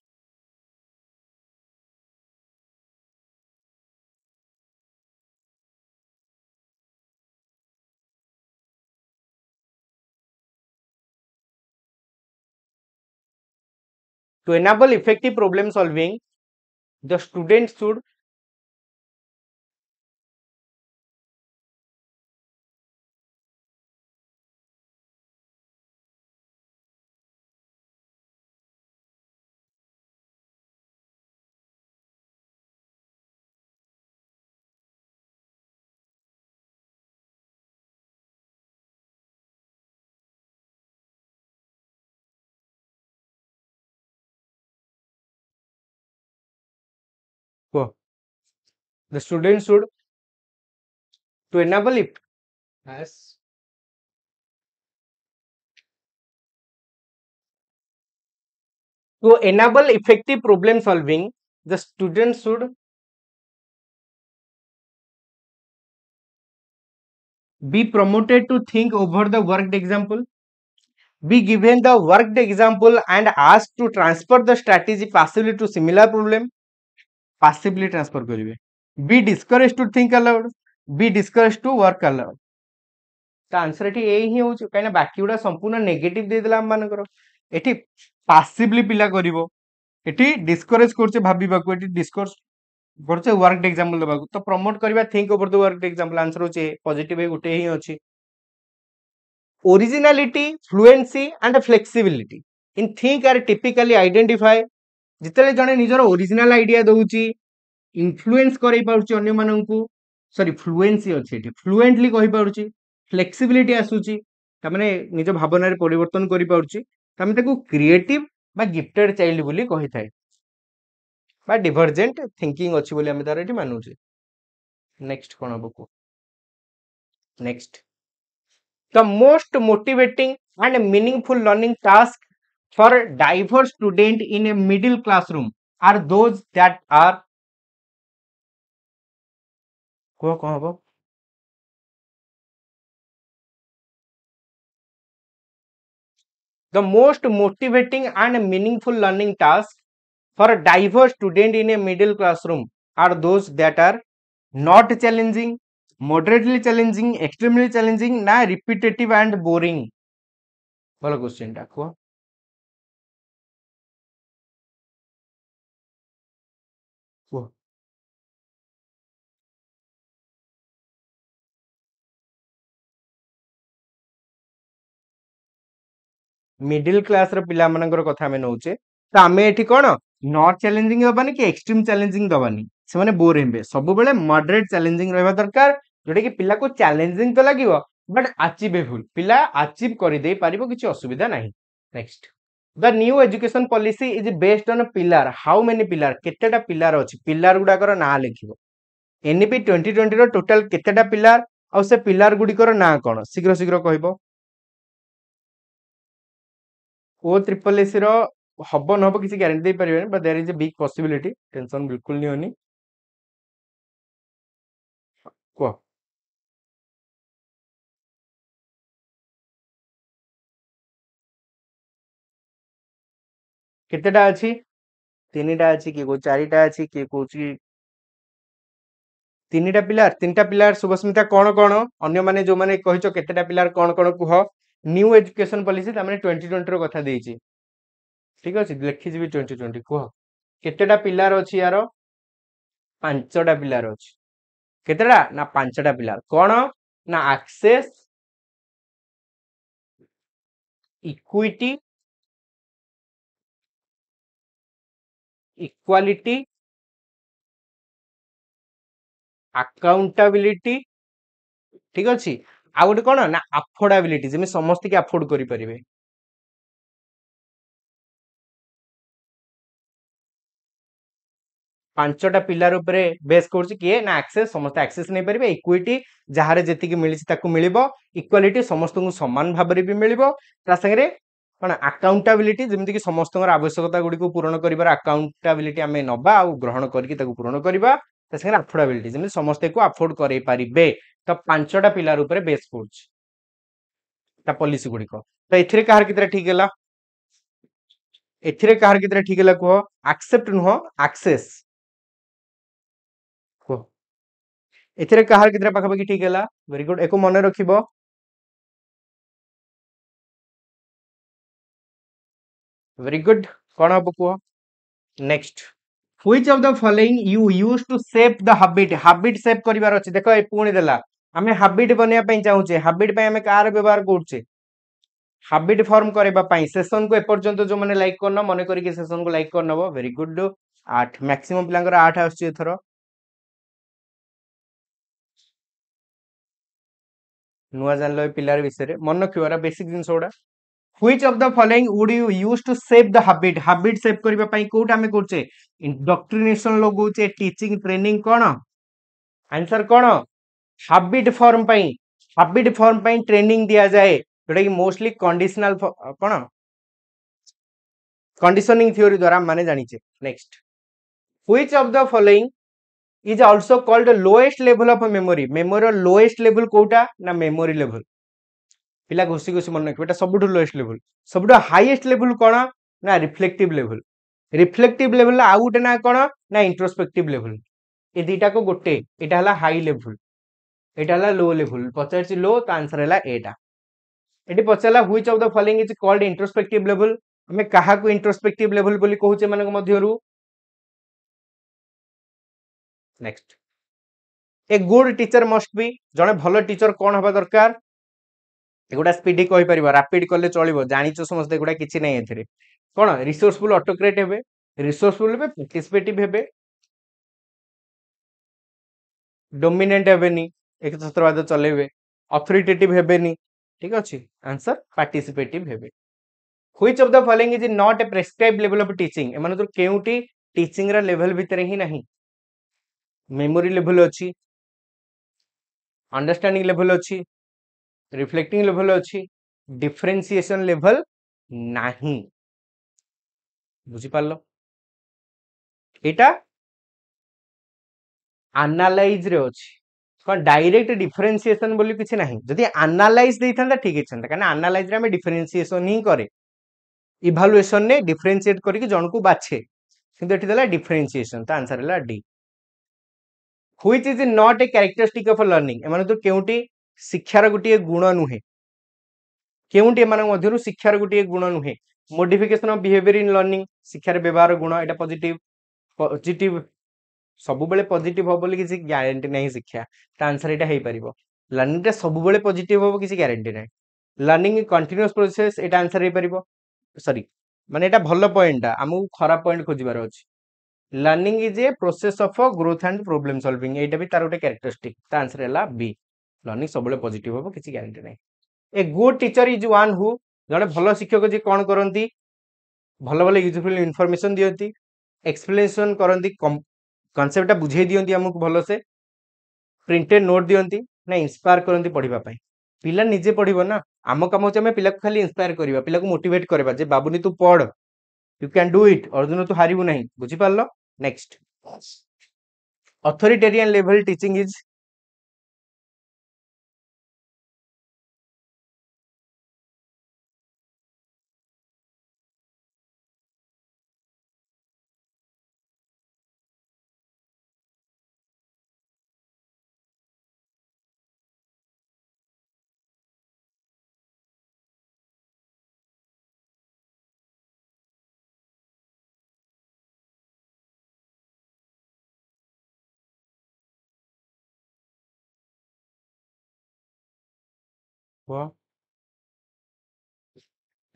Speaker 1: To enable effective problem solving, the student should the student should to enable it as to enable effective problem solving, the student should be promoted to think over the worked example, be given the worked example and asked to transfer the strategy passively to similar problem, passively transfer करिवे, be discouraged to think aloud, be discouraged to work aloud. तो answer एठी ए ही होउछ काइना बाकी गुडा संपूर्ण negative दे देला हम मानकर एठी पासिवली पिला करिवो, एठी डिस्करेज करछे भाबिबाकू, एठी डिस्कस करछे वर्कड एग्जांपल देबाकू, तो प्रमोट करबा think over the worked example, answer होचे पॉजिटिव ए गुटे ही अछि. Originality, fluency and flexibility in think are typically identified जितले जने निजर ओरिजिनल आइडिया दउची, इन्फ्लुएंस करै पाउची अन्य माननकू, सॉरी फ्लुएंसी अछि एठी, फ्लुएंटली कहि पाउची, फ्लेक्सिबिलिटी आसुची, त माने निज भावना रे परिवर्तन करि पाउची, तमे ताकू क्रिएटिव बा गिफ्टेड चाइल्ड बोली कहि थाए, बा डिवर्जेंट थिंकिंग अछि बोली हम तार एठी मानुची. नेक्स्ट कोन हबको, next the most motivating and meaningful learning task for diverse student in a middle classroom are those that are कौन हबो, the most motivating and meaningful learning task for a diverse student in a middle classroom are those that are not challenging, moderately challenging, extremely challenging, na repetitive and boring. भलो question टा को middle class रो पिला मानकर कथा हमें नौचे, तो आमे एठी कोन नॉट चैलेंजिंग दबानी कि एक्सट्रीम चैलेंजिंग दबानी, से माने बोर हेबे, सब बेले मॉडरेट चैलेंजिंग रहबा दरकार, जोटे कि पिला को चैलेंजिंग तो लागिवो बट अचीवेबल, पिला अचीव करि दे पारिबो, किछि असुविधा नाही. Next, the new education policy is based on pillar, how many pillar, केतेटा पिलर अछि, पिलर गुडाकर ना लिखिबो, एनईपी 2020 रो टोटल केतेटा पिलर आ से पिलर गुडिकर ना कोन, शीघ्र शीघ्र कहबो. ओ ट्रिपल एस रो हबो न हबो किसी गारंटी दे परिबे, but there is a big possibility, tension बिल्कुल नहीं होनी. को केतेटा अछि, तीनटा अछि, के को चारिटा अछि, के कोची तीनटा पिलर, तीनटा पिलर. शुभस्मिता कोन कोन अन्य माने जो माने कहिचो केतेटा पिलर कोन कोन कुह, न्यू एजुकेशन पॉलिसी त माने 2020 रो कथा देइची, ठीक अछि, लिखि जिबी 2020 कुह केतेटा पिलर अछि यारो, पांचटा पिलर अछि, केतेटा ना पांचटा पिलर, कोन ना एक्सेस, इक्विटी, इक्वालिटी, अकाउंटेबिलिटी, ठीक अछि, आ गोटे कोन ना अफोर्डेबिलिटी, जेमे समस्त के अफोर्ड करि परिबे. पांचटा पिलर उपरे बेस करछि किए ना एक्सेस, समस्त एक्सेस नै परिबे, इक्विटी जहारे जेति कि मिलिछि ताकू मिलिबो, इक्वालिटी समस्त को समान भाबरे भी मिलिबो, ता संगे कोन अकाउंटेबिलिटी जेमिति कि समस्त आवश्यकता गुडी को पूर्ण करिबार अकाउंटेबिलिटी हमें नबा आ ग्रहण करके ताकू पूर्ण करिबा, ता संगे अफोर्डेबिलिटी जेमिति समस्त को अफोर्ड करै परिबे. तो पांचटा पिलर उपरे बेस करछि ता पॉलिसी गुडी को. तो एथिरे कहार कितरा ठीक गेला, एथिरे कहार कितरा ठीक गेला को एक्सेप्ट नुहो एक्सेस को, एथिरे कहार कितरा पाखापाखि ठीक गेला, वेरी गुड, एको मने रखिबो. वेरी गुड, कौन हम कुह next which of the following you use to shape the habit shape करिवार अछि देखो ए पुणी देला हमें हैबिट बनिया पई चाहूचे हैबिट पई हमें कार व्यवहार करछे हैबिट फॉर्म करबा पई सेशन को एपर्यंत जो माने लाइक करन मने करी के सेशन को लाइक कर नबो वेरी गुड 8 मैक्सिमम पिलांकर 8 आछी एथरो नुआ जानलो पिलार विषय रे मन रखिबारा बेसिक जिंस ओडा which of the following would you use to shape the habit shape करबा पई कोटा हमें करछे इंडोक्ट्रिनेशन लगौचे टीचिंग ट्रेनिंग कोन आंसर कोन हैबिट फॉर्म पई ट्रेनिंग दिया जाए जोटा कि मोस्टली कंडीशनल कोन कंडीशनिंग थ्योरी द्वारा माने जानिचे next which of the following is also called lowest level of memory memory lowest level कोटा ना मेमोरी लेवल पिला घुसी घुसी मन रखिबे एटा सबुठु लोएस्ट लेवल सबुठु हाईएस्ट लेवल कोन ना रिफ्लेक्टिव लेवल आ गुटे ना कोन ना इंट्रोस्पेक्टिव लेवल ए दुटा को गोटे एटा हला हाई लेवल एटा हला लो लेवल पचारछि लो तो आंसर हला एटा एटी पचारला which of the following is called introspective level हमें काहा को इंट्रोस्पेक्टिव लेवल बोली कहूचे मानक मध्यरु next a good teacher must be जने भलो टीचर कोन हबा दरकार एगुडा स्पीडी कहि परिबो रैपिड करले चलिबो जानिचो समस्त एगुडा किछि नै एथिरे कोन रिसोर्सफुल ऑटोक्रेट हेबे पार्टिसिपेटिव हेबे डोमिनेंट हेबेनी एक छत्रवाद चलेबे अथॉरिटेटिव हेबेनी ठीक अछि आंसर पार्टिसिपेटिव हेबे which of the following is not a prescribed level of teaching एमाने तो केउटी टीचिंग रा लेवल भितरे ही नहीं मेमोरी लेवल अछि अंडरस्टैंडिंग लेवल अछि रिफ्लेक्टिंग लेवल अछि डिफरेंशिएशन लेवल नाही बुझी पारलो एटा एनालाइज रे अछि कोन डायरेक्ट डिफरेंशिएशन बोली किछि नाही जदि एनालाइज देइथांता ठीक हिचंता कारण एनालाइज रे हम डिफरेंशिएशन ही करे इवैल्यूएशन ने डिफरेंशिएट करके जन को बाछे किंतु एठी देला डिफरेंशिएशन तो आंसर हला D which is not a characteristic of learning एमाने तो केउटी शिक्षार गोटे गुण नुहे केउटी एमानक मध्यरु शिक्षार गोटे गुण नुहे modification of behaviour in learning शिक्षार व्यवहार गुण एटा पॉजिटिव सब बेले पॉजिटिव हो बोली किसी गारंटी नहीं शिक्षा तो आंसर एटा हेई परिबो लर्निंग टा सब बेले पॉजिटिव हो किसी गारंटी नहीं लर्निंग कंटीन्यूअस प्रोसेस एटा आंसर हेई परिबो सॉरी माने एटा भलो पॉइंट हमहु खराब पॉइंट खोजिबार अछि learning is A process of growth and problem solving एटा भी तार गोटे कैरेक्टरिस्टिक तो आंसर हैला बी लर्निंग सब बेले पॉजिटिव हो किसी गारंटी नहीं ए good teacher is one who जड़े भलो शिक्षक जे कोन करंती भलो भलो यूजफुल इंफॉर्मेशन दियंती एक्सप्लेनेशन करंती कॉन्सेप्ट बुझे दियंती हमकु भलो से प्रिंटेड नोट दियंती ना इंस्पायर करंती पढिबा पई पिला निजे पढिबो ना आम काम होचे हमें पिला को खाली इंस्पायर करबा पिला को मोटिवेट करबा जे बाबूनी तू पढ़ you can do it Arjun तू हारिबु नहीं बुझी पारलो next authoritarian level teaching is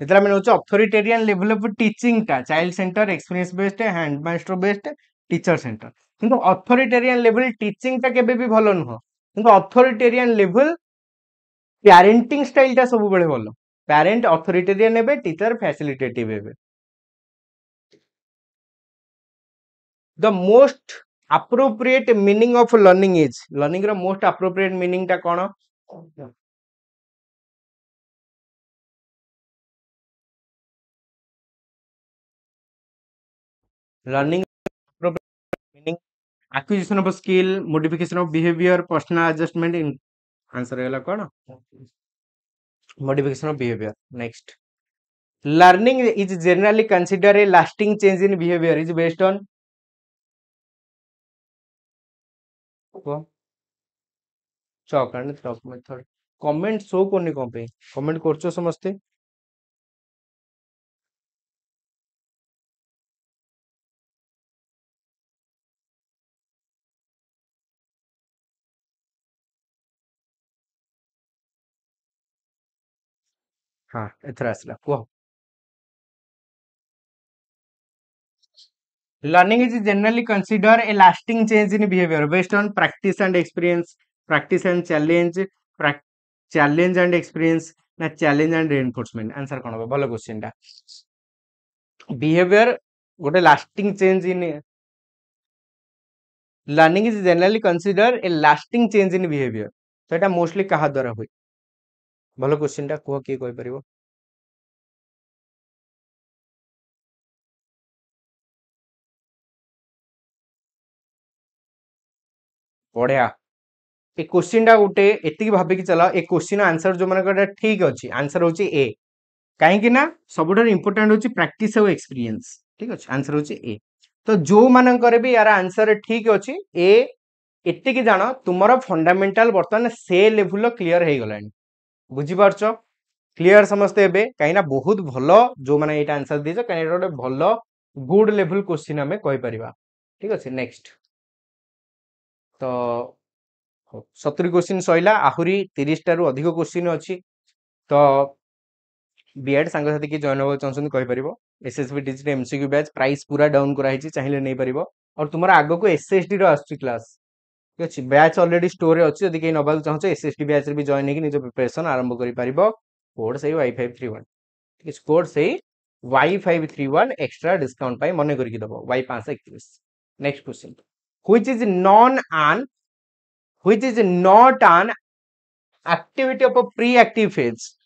Speaker 1: इतना मैंने अथॉरिटेरियन लेवल ऑफ टीचिंग टा child centre experience based hand master based teacher centre किंतु अथॉरिटेरियन लेवल टीचिंग टा केबे भी भलो नुह किंतु अथॉरिटेरियन लेवल पेरेंटिंग स्टाइल टा सब बेले भलो पेरेंट अथॉरिटेरियन हेबे टीचर फैसिलिटेटिव हेबे the most appropriate meaning of learning is learning रो मोस्ट appropriate meaning टा कोन learning appropriate meaning acquisition of skill modification of behavior personal adjustment in answer हैला कोन modification of behavior next learning is generally considered a lasting change in behavior is based on chalk and chalk method comment show कोनी कोन पे comment करछो समस्ते हाँ एथर आसला कुह learning is generally considered a lasting change in behavior based on practice and experience practice and challenge prac- challenge and experience ना challenge and reinforcement answer कौन होगा भलो question टा behavior गोटे lasting change in learning is generally considered a lasting change in behavior तो एटा mostly कहा द्वारा हुई भलो क्वेश्चन टा कुह किए कहि परिबो बढ़िया ए क्वेश्चन टा गोटे एतिकी भाबे कि चला ए क्वेश्चन आंसर जो माने ठीक अछि आंसर होची ए कहीं ना सबुठ इंपोर्टाट हूँ प्राक्ट एक्सपीरियंस ठीक अच्छे आंसर हूँ ए तो जो मानकर भी यार आंसर ठीक अच्छी ए एतिक जान तुम फंडामेंटाल बर्तमान से लेवल क्लीयर हो गला बुझीपार क्लीयर समस्ते एबे कहीं बहुत भल जो मैंने ये आंसर दीच कहीं गोटे भल गुड लेवल क्वेश्चन आम कहीपर ठीक अच्छे नेक्स्ट तो 70 क्वेश्चन सैला आहरी 30 टारू अधिक क्वेश्चन अच्छी तो बीएड सांगसाथी की जॉइन होगा चाहते कहीपर SSB TGT MCQ batch price पूरा डाउन कराई चाहिए नहीं पार और तुम आग को एसएसडी क्लास ठीक अच्छे बैच ऑलरेडी स्टोर अच्छी जब कहीं नवाक चाहो एसएसडी बैच भी जॉइन होगी निज प्रिपरेशन आरंभ कर कोड से Y531 ठीक है कोड से Y531 एक्स्ट्रा डिस्काउंट मन करके दब Y531 next question which is non an which is not an activity of a pre-active phase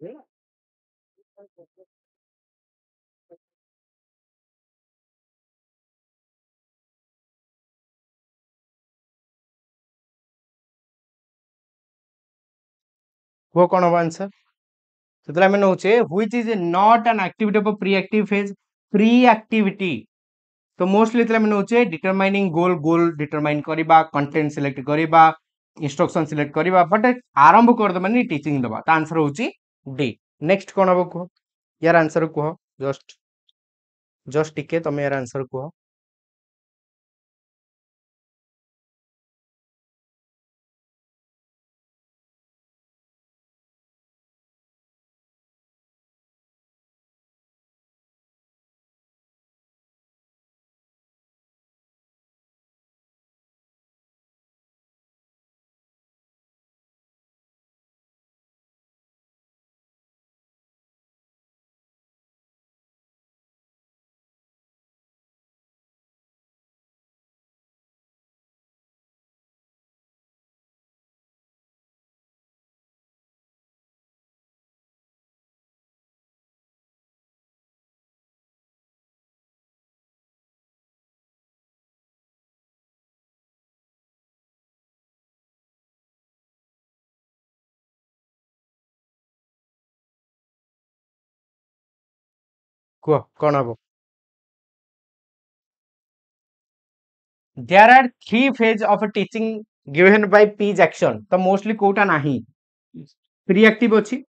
Speaker 1: वो कौन हम आंसर तो आम नौचे which is not an activity of pre active phase pre activity तो मोस्टली आम नौचे डिटरमाइनिंग गोल गोल डिटरमाइन करबा कंटेंट सिलेक्ट करबा इंस्ट्रक्शन सिलेक्ट करबा बट आरंभ कर दबा नहीं टीचिंग दबा तो आंसर होची डी नेक्स्ट कौन हम कह यार आंसर कह जस्ट जस्ट टिके तुम यार आंसर कह कह कौन हम there are three phase of teaching given by P Jackson तो मोस्टली कोटा नहीं प्री एक्टिव अच्छी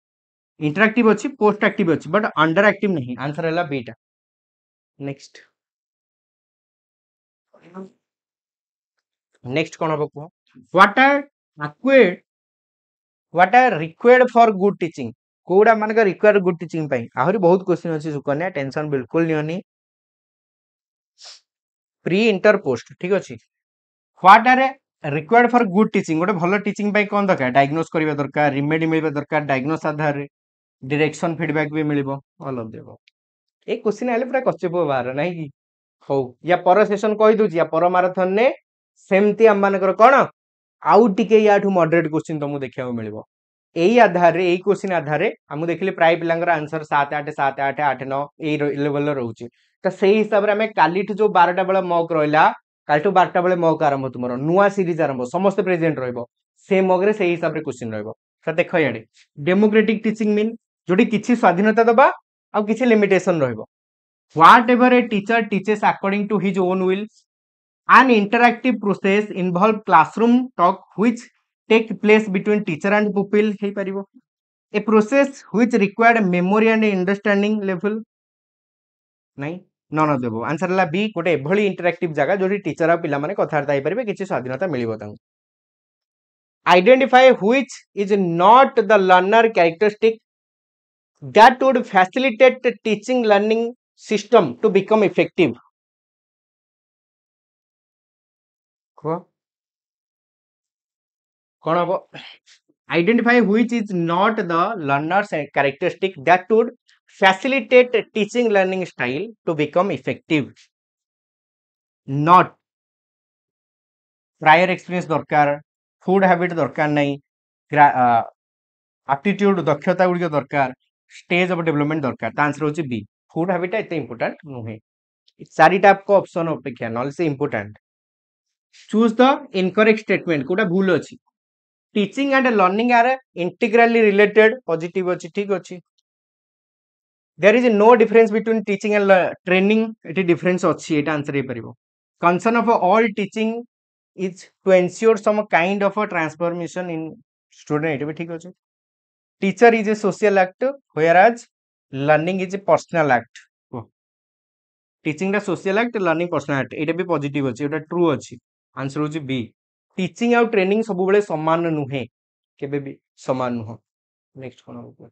Speaker 1: इंटरएक्टिव अच्छी पोस्ट एक्टिव अच्छी बट अंडर एक्टिव नहीं आंसर है बीटा नेक्स्ट नेक्स्ट कौन हम कह what are acquired what are required for good teaching कोड़ा मान रिक्वायर्ड गुड टीचिंग आहरी बहुत क्वेश्चन अच्छी सुकन्या टेंशन बिल्कुल नहीं प्री इंटर पोस्ट ठीक अच्छे what are required for good teaching गोटे भल टीचिंग कौन दरकार डायग्नोस करबा दरकार रिमेडी मिलबा दरकार डायग्नोस आधार रे डायरेक्शन फीडबैक भी मिलिबो ऑल ऑफ देबो ए क्वेश्चन आले पूरा कच्चे पो बाहर नहीं कि हो या पर सेशन कहि दोची या पर मैराथन ने सेमती हम मानकर कोन आउ टिके याठू मॉडरेट क्वेश्चन तुमको देखिया मिलिबो एई आधार रे एई क्वेश्चन आधार रे हम देखले प्राय पिलांगर आंसर 7 8 7 8 8 9 एई लेवल रहउची तो सेही हिसाब रे हमें कालीठू जो 12टा बेला मॉक रहला कालठू 12टा बेले मॉक आरंभ तुमरो नुवा सीरीज आरंभ समस्त प्रेजेंट रहइबो से मॉक रे सेही हिसाब रे क्वेश्चन रहइबो तो देख इे डेमोक्रेटिक टीचिंग मीन जोटी किसी स्वाधीनता दबा आ किसी लिमिटेशन रहइबो whatever a teacher teaches according to his own will an interactive process involve classroom talk which take place between teacher and pupil हे परिबो a process which required memory and understanding level नहीं none of देबो answer हला B गोटे एभली interactive जगह जोटी teacher आ पिला माने कथार्ता हे परिबे किछि स्वाधीनता मिलिबो तांग identify which is not the learner characteristic that would facilitate the teaching learning system to become effective कौन हम identify which is not the learner's characteristic that would facilitate teaching learning style to become effective not prior experience दरकार food habit दरकार नहीं aptitude दक्षता गुड़िक दरकार stage of development दरकार तो answer होची बी फूड हैबिट एते इंपोर्टेंट नुहे चारिटा आपको ऑप्शन अपेक्षा नॉल से important choose the incorrect statement कोटा भूल अछि teaching and learning are integrally related positive अछि ठीक अछि there is no difference between teaching and training एटी डिफरेंस अछि एटा आंसर हे परिबो concern of all teaching is to ensure some kind of a transformation in student एटा भी ठीक अछि teacher is A social act whereas learning is a personal act teaching the social act learning personal act एटा भी positive अछि एटा true अछि answer होची be teaching आउ ट्रेनिंग सब बेले समान नुहे केबे भी समान नुह नेक्स्ट कोन हो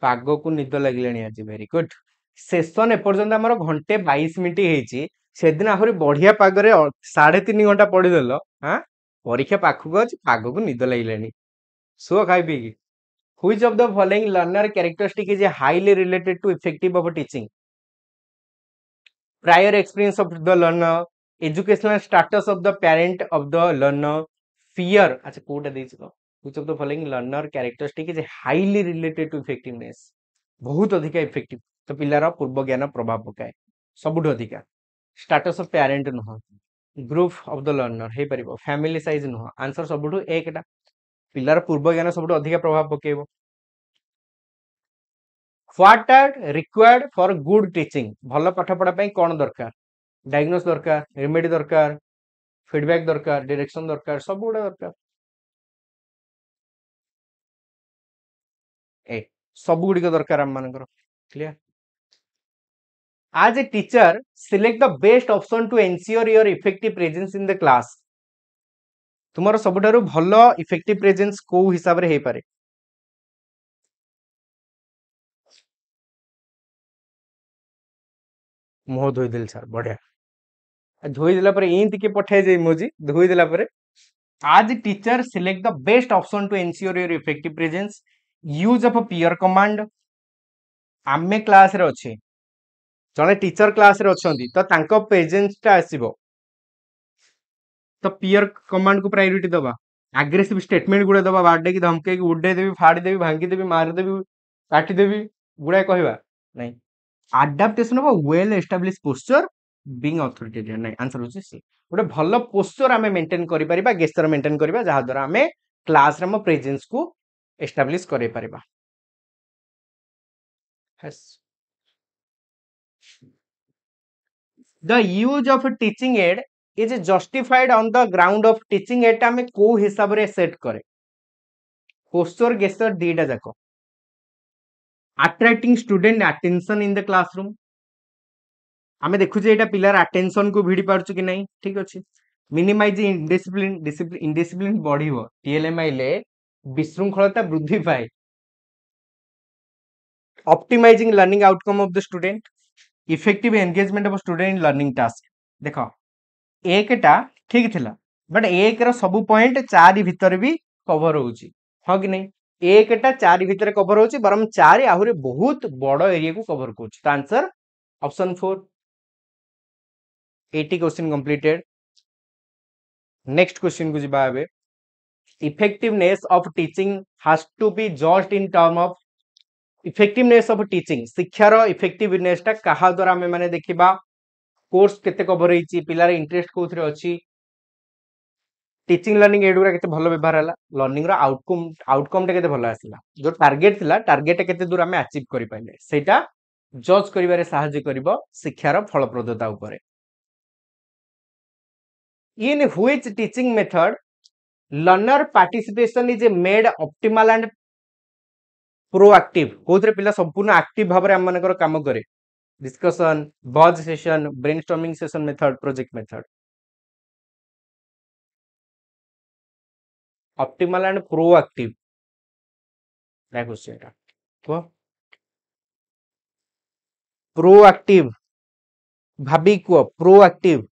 Speaker 1: पाग को निद लगिलानी आज वेरी गुड सेशन एपर्यंत आमर घंटे 22 मिनिट हेची सेदिन आहुरी बढ़िया पागरे 3.5 घंटा पढ़ीदेल हाँ परीक्षा पाखक अछि पाग को निद लगिलानी सो खाई पी which of the following learner characteristic is highly related to effective of teaching prior experience of the learner educational status of the parent of the learner fear अच्छा कोटा देछि तो which of the following learner characteristic is highly related to effectiveness बहुत अधिक effective तो पिलार पूर्व ज्ञान प्रभाव पकाए सबुठ अधिक स्टेटस ऑफ पेरेंट नुह ग्रुप ऑफ द लर्नर हे परिबो फैमिली साइज नुह आंसर सबुठ एकटा पिलार पूर्व ज्ञान सबुठ अधिक प्रभाव पकेबो what are required for good teaching भल पाठ पढ़ा पई कोन दरकार डायग्नोस दरकार रेमेडी दरकार फीडबैक दरकार डायरेक्शन दरकार सब गुडा दरकार ए सब गुडी को दरकार हम मानकर clear as a teacher select the best option to ensure your effective presence in the class तुमर सबुठारु भलो इफेक्टिव प्रेजेंस को हिसाब रे हे पारे मुह धोई देल सर बढ़िया धोई देला पर इंत के पठाई जे इमोजी धोई देला पर आज teacher select the best option to ensure your effective presence use of peer command आमे क्लास रे अछि जने टीचर क्लास रे अछंती तो तांको प्रेजेंस ता आसीबो तो पीयर कमांड को प्रायोरिटी दबा एग्रेसिव स्टेटमेंट गुडे दबा बाडे की धमके की उडे देबी फाड़ी देबी भांगी देबी मार देबी काटी देबी गुडे कहबा नहीं adaptation of a well established posture being authoritarian नहीं आंसर होची सी गोटे भलो पोस्चर आमे मेंटेन करि परिबा गेस्चर मेंटेन करिबा जहा द्वारा आमे क्लास रे हम प्रेजेंस को एस्टैब्लिश करि परिबा yes the use of teaching aid is justified on the ground of teaching aid आमे को हिसाब रे सेट करे पोस्चर गेस्चर दीटा जाको attracting student attention in the classroom आमे देखु जे एटा पिलर अटेंशन को भिडी पारछु कि नहीं ठीक अछि मिनिमाइज इंडिसिप्लिन बढ़िबो टीएलएमआई ले विशृंखलता वृद्धि पाए optimizing learning outcome of the student effective engagement of student in learning task देखो एकटा ठीक थिला बट एक रो सब पॉइंट 4 भीतर भी कवर होउची हां कि नहीं एकटा 4 भीतर कवर होउची बरम 4 आहुरे बहुत बड़ एरिया को कवर करछ त answer option 4 80 question completed next question को जिबा बे effectiveness of teaching has to be judged in term of effectiveness of teaching शिक्षार इफेक्टिवनेस ता कहा द्वारा हमें माने देखिबा कोर्स केते कवर होईची पिलार इंटरेस्ट कोथरे अछि टीचिंग लर्निंग एडुरा केते भलो व्यवहार हला लर्निंग रो आउटकम टे केते भलो आसिला जो टारगेट थिला टारगेट केते दूर हमें अचीव करि पाइले सेटा जज करिवारे सहाय्य करिवो शिक्षार फलप्रदता उपरे in which teaching method learner participation is made optimal and proactive कोथरे पिला संपूर्ण एक्टिव भाबरे हम मानकर काम करे डिस्कशन बज session brainstorming session method project method optimal and proactive क्या क्वेश्चन एटा को प्रोएक्टिव भाबी को प्रोएक्टिव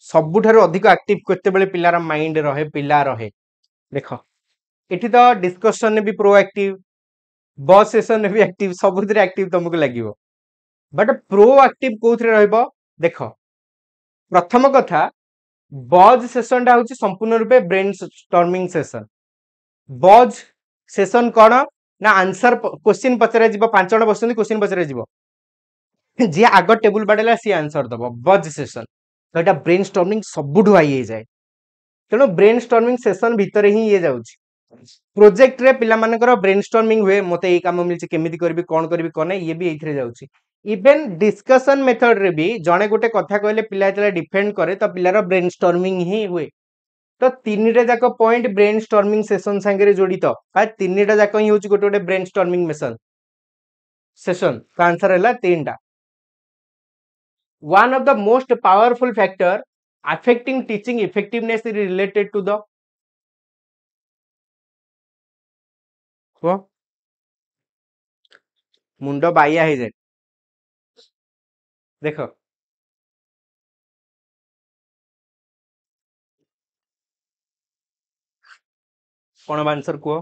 Speaker 1: सबुठारु अधिक एक्टिव केतेबेले पिलार माइंड रहे पिला रहे देखो एठी तो डिस्कशन ने भी प्रोएक्टिव बस सेशन ने भी एक्टिव सबुथिरे एक्टिव तुमको लागिवो बट प्रोएक्टिव कोथरे रहइबो देखो प्रथम कथा बज सेशन टा होची संपूर्ण रूपे ब्रेन स्टॉर्मिंग सेशन बज सेशन कोन ना आंसर क्वेश्चन पचरा जीवो पांच जण बसुनी क्वेश्चन पचरा जीवो जे आग टेबल बाडेला सी आंसर दबो बज सेशन तो एटा ब्रेन स्टॉर्मिंग सबुठु आई जाए तेणु ब्रेन स्टॉर्मिंग सेशन भितर ही ये जाउची प्रोजेक्ट रे पिला मानकर ब्रेन स्टॉर्मिंग हुए मते ए काम मिलची केमिति करबी कोन ये भी एथिरे जाउची इवन डिस्कशन मेथड रे भी जणे गोटे कथा कहले पिला जले डिफेंड करे तो पिलार ब्रेन स्टॉर्मिंग ही हुए तो तीनटा जाक पॉइंट ब्रेन स्टॉर्मिंग सेशन संगे जड़ित का तीनटा जाक ही होची गोटे गोटे ब्रेन स्टॉर्मिंग मेशन सेशन का आंसर हैला तीनटा one of the most powerful factor affecting teaching effectiveness is related to the मुंड बाया है जाए देखो कौन आंसर को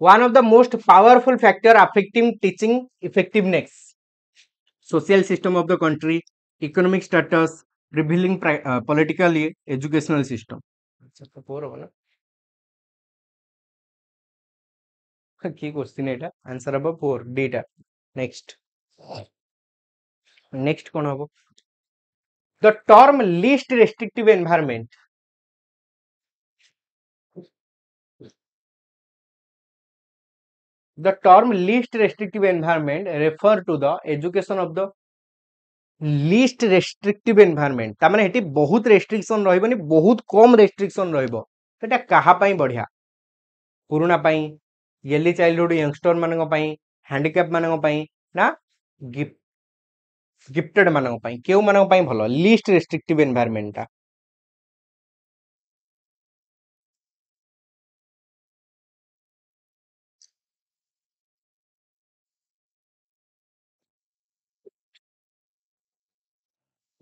Speaker 1: one of the most powerful factor affecting teaching effectiveness social system of the country economic status prevailing political educational system अच्छा four हो ना की क्वेश्चन एटा आंसर अब 4 डेटा नेक्स्ट नेक्स्ट कोन हबो the term least restrictive environment the term least restrictive environment refer to the education of the least restrictive environment ता माने Hattie बहुत रेस्ट्रिक्शन रहइबनी बहुत कम रेस्ट्रिक्शन रहइबो सेटा कहा पई बढ़िया पुरुना पई येली चाइल्डहुड यंगस्टर मानन पई हैंडीकैप मानन पई ना गिफ्टेड मानन पई केउ मानन पई भलो लीस्ट रेस्ट्रिक्टिव एनवायरनमेंट ता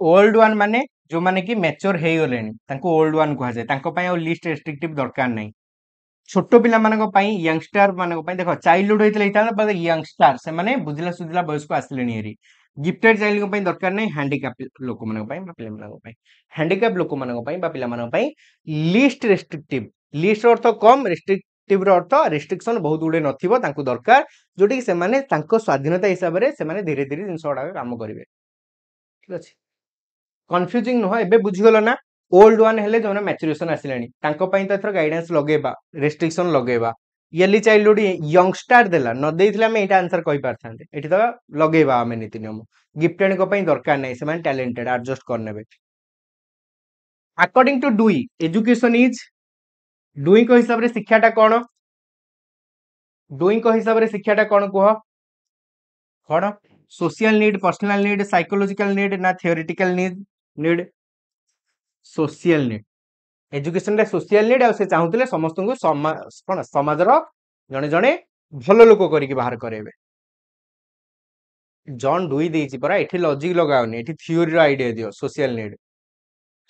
Speaker 1: ओल्ड वन माने जो माने कि मैच्योर हे गलेनी तांको ओल्ड वन कहा जाय तांको पई लिस्ट रेस्ट्रिक्टिव दरकार नै छोट पिला मानक पई यंगस्टर मानक पई देखो चाइल्डहुड होइतले इता पर यंगस्टर से माने बुझला सुझला बयस को आसलेनी हेरी गिफ्टेड चाइल्ड को पई दरकार नै हैंडीकैप लोक मानक पई बा पिला मानक पई हैंडीकैप लोक मानक पई बा पिला मानक पई लिस्ट रेस्ट्रिक्टिव लिस्ट अर्थ कम रेस्ट्रिक्टिव रो अर्थ रेस्ट्रिक्शन बहुत गुडे नथिबो तांको दरकार जोटी से माने तांको स्वाधीनता हिसाब रे से माने धीरे धीरे जिंस ओडा काम करिवे ठीक अछि कंफ्यूजिंग न हो एबे बुझिगलो ना ओल्ड वन हेले जो मैच्योरेशन आसिलानी तांको पई त एथर गाइडेंस लगेबा रेस्ट्रिक्शन लगेबा येली चाइल्डहुड यंगस्टर देला न देइथिला मे एटा आंसर कहि पारथांते एठी त लगेबा आमे नीति नियम गिफ्टेड को पई दरकार नै से माने टैलेंटेड एडजस्ट करनेबे अकॉर्डिंग टू डुई एजुकेशन इज डुई को हिसाब रे शिक्षाटा कोन डुई को हिसाब रे शिक्षाटा कोन कोह कोन social need personal need psychological need ना theoretical need social need education रे सोशल नीड आ से चाहुतले समस्त को कोन समाज रो जने जने भलो लोक करी बाहर करेबे जॉन डुई देछि परा एठी लॉजिक लगाउनी एठी थ्योरी रो आईडिया दियो social need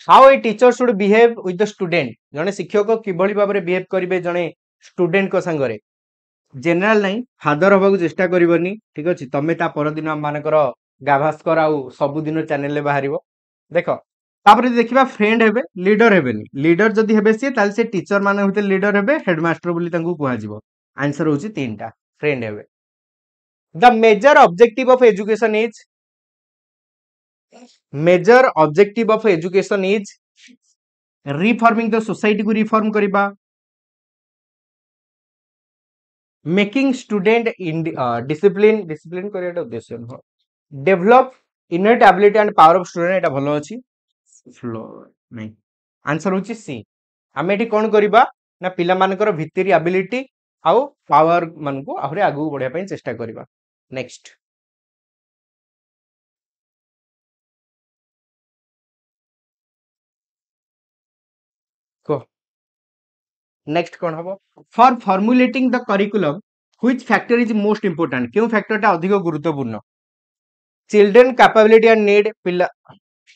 Speaker 1: how a teacher should behave with the student जने शिक्षक किभली भाबरे बिहेव करिवे जने स्टूडेंट को संगरे जनरल नहीं फादर हबा को चेष्टा करबनी ठीक अछि तमे ता पर दिन मानकर गाभास्कर आउ सब दिन चैनल ले बाहरिबो देखो तापर देखिबा फ्रेंड हेबे लीडर हेबेनी लीडर जदी हेबे से ताल से टीचर माने होते लीडर हेबे हेडमास्टर बोली तांको कुहा जिवो आंसर होची तीनटा फ्रेंड हेबे the major objective of education is major objective of education is reforming the society को रिफॉर्म करिबा making student in discipline discipline करियाटा उद्देश्य न develop inner ability and power of student एटा भलो अछि फ्लो नहीं आंसर होची सी आमे एठी कोन करिबा ना पिला मानकर भितरी एबिलिटी आउ पावर मन को आहुरे आगु बढ़िया पई चेष्टा करिबा नेक्स्ट को नेक्स्ट कोन हबो for formulating the curriculum which factor is most important क्यों फैक्टरटा अधिक गुरुत्वपूर्ण चिल्ड्रन कैपेबिलिटी एंड नीड पिला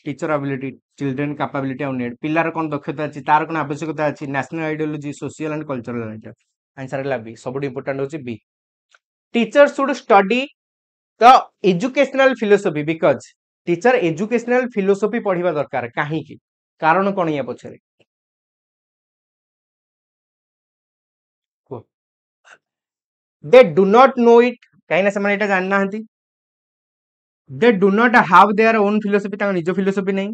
Speaker 1: teacher ability children capability and need पिलार कोन दक्षता अछि तार कोन आवश्यकता अछि national ideology social and cultural idea answer हला बी सबुड इंपोर्टेंट होछि B teacher should study the educational philosophy because teacher educational philosophy पढ़िबा दरकार काहे की कारण कोन या पछरे they do not know it काहे ना समान एटा जानना हंती they do not have their own philosophy तांका निजो philosophy नहीं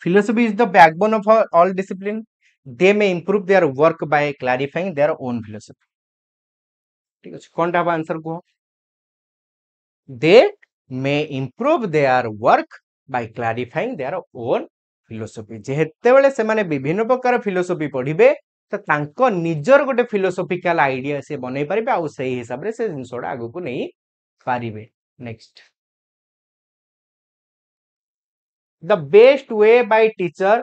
Speaker 1: philosophy is the backbone of all discipline they may improve their work by clarifying their own philosophy ठीक अछि कोनटा बा आंसर को they may improve their work by clarifying their own philosophy जेहेते बेले से माने विभिन्न प्रकार philosophy पढिबे तो तांको निजर गोटे philosophical idea से बनै परिबे आ सही हिसाब रे से जिंसोडा आगु को नहीं पारिबे next the best way by teacher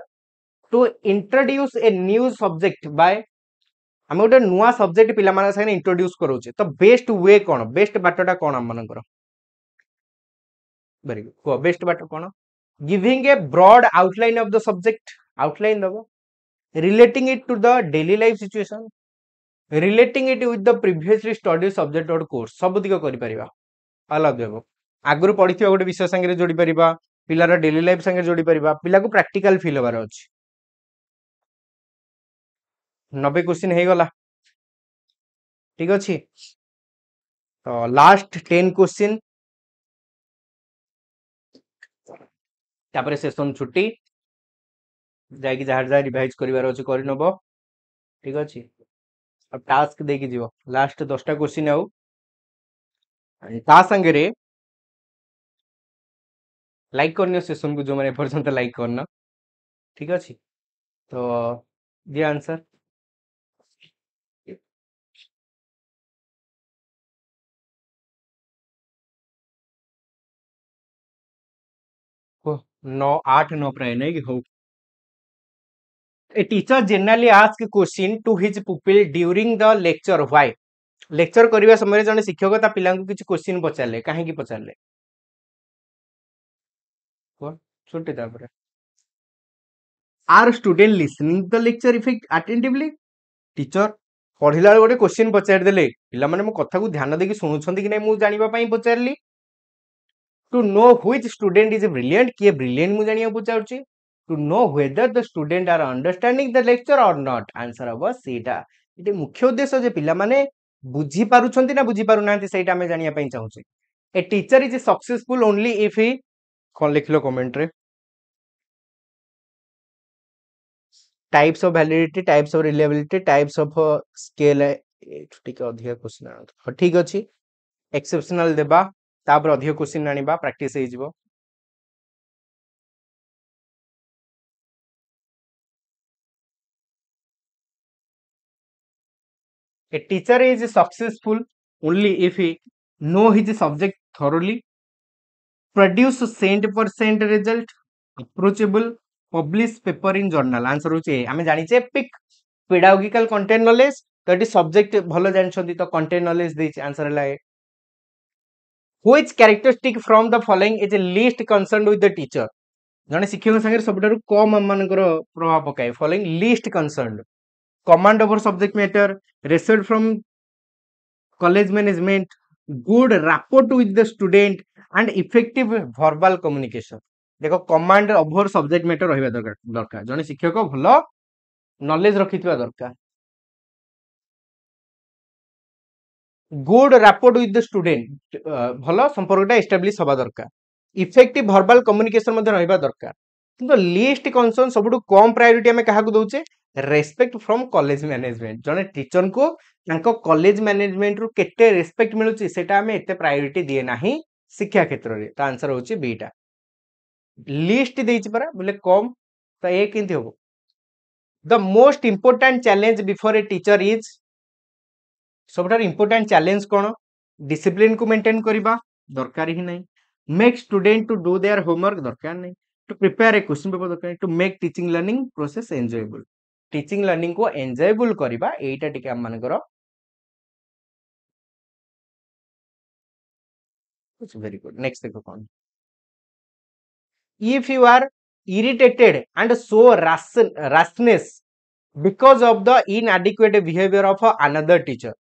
Speaker 1: to introduce a new subject by हम गोटे नुआ सब्जेक्ट पिला माने संगे इंट्रोड्यूस करूचे तो बेस्ट वे कोन बेस्ट बाटटा कोन हम मानकर वेरी गुड को बेस्ट बाट कोन giving a broad outline of the subject outline दबो relating it to the daily life situation relating it with the previously study subject or course सब दिक करि परिबा अलग देबो आगुर पढिथिबा गोटे विषय संगे जोडी परिबा पिलार डेली लाइफ संगे जोडी परिबा पिला को प्रैक्टिकल फील होबार अछि 90 क्वेश्चन हे गला ठीक अछि तो लास्ट 10 क्वेश्चन तापर सेशन छुट्टी जाय कि जहार जाय रिवाइज करिवार अछि करि नबो ठीक अछि अब टास्क दे कि जीवो लास्ट 10टा क्वेश्चन आउ ता संगे रे लाइक करनियो सेशन को जो माने पर्यंत लाइक करना ठीक अछि तो दिया आंसर को 9 8 9 प्राय नहीं कि हो A teacher generally asks question to his pupil during the lecture why lecture करबा समय जने शिक्षक ता पिला को किछ क्वेश्चन पचारले काहे की पचारले कोन छोटे तापर are student listening the lecture effect attentively teacher पढिला गोटे क्वेश्चन पचार देले पिला माने मो कथा को ध्यान देकी सुनुछंती कि नै मु जानिबा पई पचारली to know which student is brilliant के ब्रिलियंट मु जानिया पचारची to know whether the student are understanding the lecture or not answer अब सीटा इटे मुख्य उद्देश्य जे पिला माने बुझी पारुछंती ना बुझी पारु नांती सेटा हमें जानिया पई चाहूचे a teacher is successful only if he कोन लिखलो कमेंट रे types of validity types of reliability types of scale ठीक अधिक क्वेश्चन ठीक अछि एक्सेप्शनल देबा तापर अधिक क्वेश्चन आनिबा प्रैक्टिस हे जिवो A teacher is successful only if he know his subject thoroughly, produce 100% result, approachable, publish paper in journal. Answer होचे हमें जानी चे पिक pedagogical content knowledge तो एटी सब्जेक्ट भलो जानछंती तो content knowledge देछि आंसर हला which characteristic from the following is least concerned with the teacher जने शिक्षक संगे सबटारु कम मानकर प्रभाव पकाय following least concerned command over subject matter result from college management good rapport with the student and effective verbal communication देखो command over subject matter रहिबा दरकार जने शिक्षक भलो नॉलेज रखिथिबा दरकार good rapport with the student भलो संपर्कटा एस्टैब्लिश हबा दरकार effective verbal communication मध्ये रहिबा दरकार किंतु लिस्ट कंसर्न सबुठु कम प्रायोरिटी हमें काहाकू दउचे रेस्पेक्ट फ्रॉम कॉलेज मैनेजमेंट जने टीचर को तांको कॉलेज मैनेजमेंट रु केते रेस्पेक्ट मिलुची सेटा हमें एते प्रायोरिटी दिए नाही शिक्षा क्षेत्र रे ता आंसर होची बी टा लिस्ट देइछि परा बोले कम तो ए किंति होबो the most important challenge before a teacher is सबठार इंपोर्टेंट चैलेंज कोन डिसिप्लिन को मेंटेन करबा दरकार ही नहीं make student to do their homework दरकार नहीं to prepare a question paper दरकार to make teaching learning process enjoyable teaching learning को एंजॉयबल करबा एटा टिके हम मानकर वेरी गुड नेक्स्ट देखो कोन if you are irritated and so rashness because of the inadequate behavior of another teacher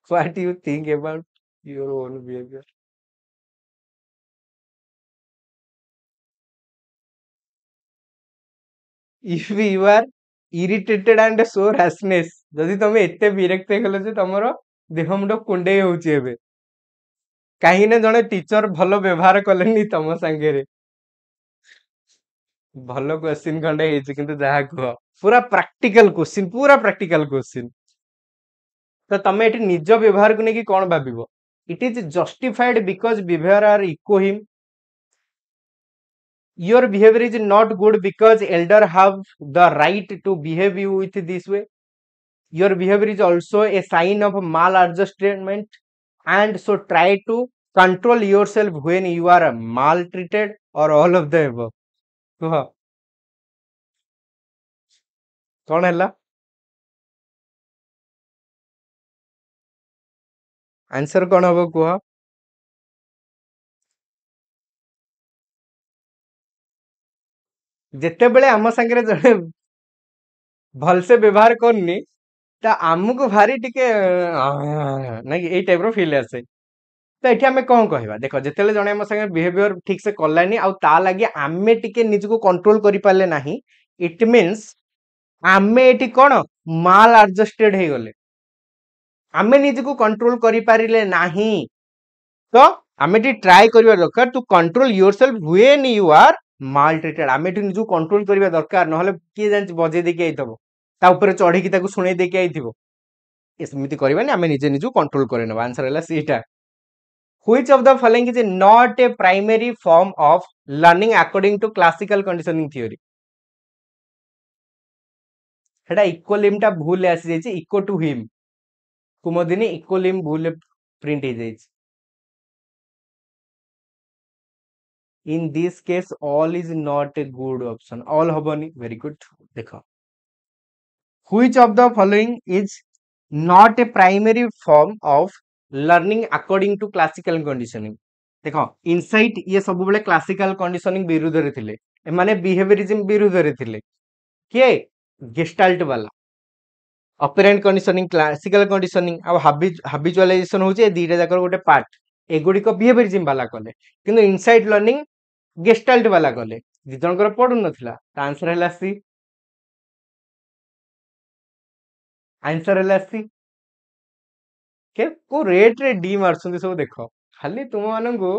Speaker 1: what do you think about your own behavior if you are irritated and so rashness जदि तमे एते विरक्त हेगलो जे तमरो देह मुंड कुंडे होउची एबे काहे ने जने टीचर भलो व्यवहार कलेनी तम संगे भलो क्वेश्चन खंडे हेछि किंतु जहा कह पूरा प्रैक्टिकल क्वेश्चन तो तमे एठी निज व्यवहार को नेकी कोन भाबिबो it is justified because behaviour are echo him your behavior is not good because elder have the right to behave you with this way your behavior is also a sign of maladjustment and so try to control yourself when you are maltreated or all of the above कह कौन है answer कौन हम कह जिते बेले आम संगे जड़े भलसे व्यवहार करनी ता आमको भारी टिके नहीं ए टाइप रो फील आसे तो एठी हमें कौन कहबा देखो जेतेले जणे हम संगे बिहेवियर ठीक से करलानी आ ता लागि आमे टिके निजको कंट्रोल करि पाले नाही इट मींस आमे एठी कोन माल एडजस्टेड हे गले आमे निजको कंट्रोल करि पारिले नाही तो आमे टी ट्राई करिवा दरकार to control yourself when you are maltreated आमे टी निजको कंट्रोल करिवा दरकार नहले के जान बजे देके आइतबो ता ऊपर चढ़ी की ताको सुने देके आइथिबो एसमिति करबानी आमे निजे निजको कंट्रोल करे नबा आंसर हला सीटा Which of the following is not a primary form of learning according to classical conditioning theory? हेडा इक्वलिम टा भूल आसी जाइछि इक्वल टू हिम कुमदिनी इक्वलिम भूल प्रिंट हे जाइछि in this case all is not a good option all hoboni very good देखो which of the following is not a primary form of learning according to classical conditioning देखो insight ये सब बेले classical conditioning विरुद्ध रे थिले ए माने behaviourism विरुद्ध रे थिले के गेस्टाल्ट वाला ऑपरेंट कंडीशनिंग क्लासिकल कंडीशनिंग आ हैबिचुअलाइजेशन होचे दीटा जाकर गोटे पार्ट एगुडी को बिहेवियरिज्म वाला कले किंतु इनसाइट लर्निंग गेस्टाल्ट वाला कले दि जनकर पडु नथिला त आंसर हला सी आंसर हला सी के को रेट रे डी मारछुंदी सब देखो खाली तुम मानंगु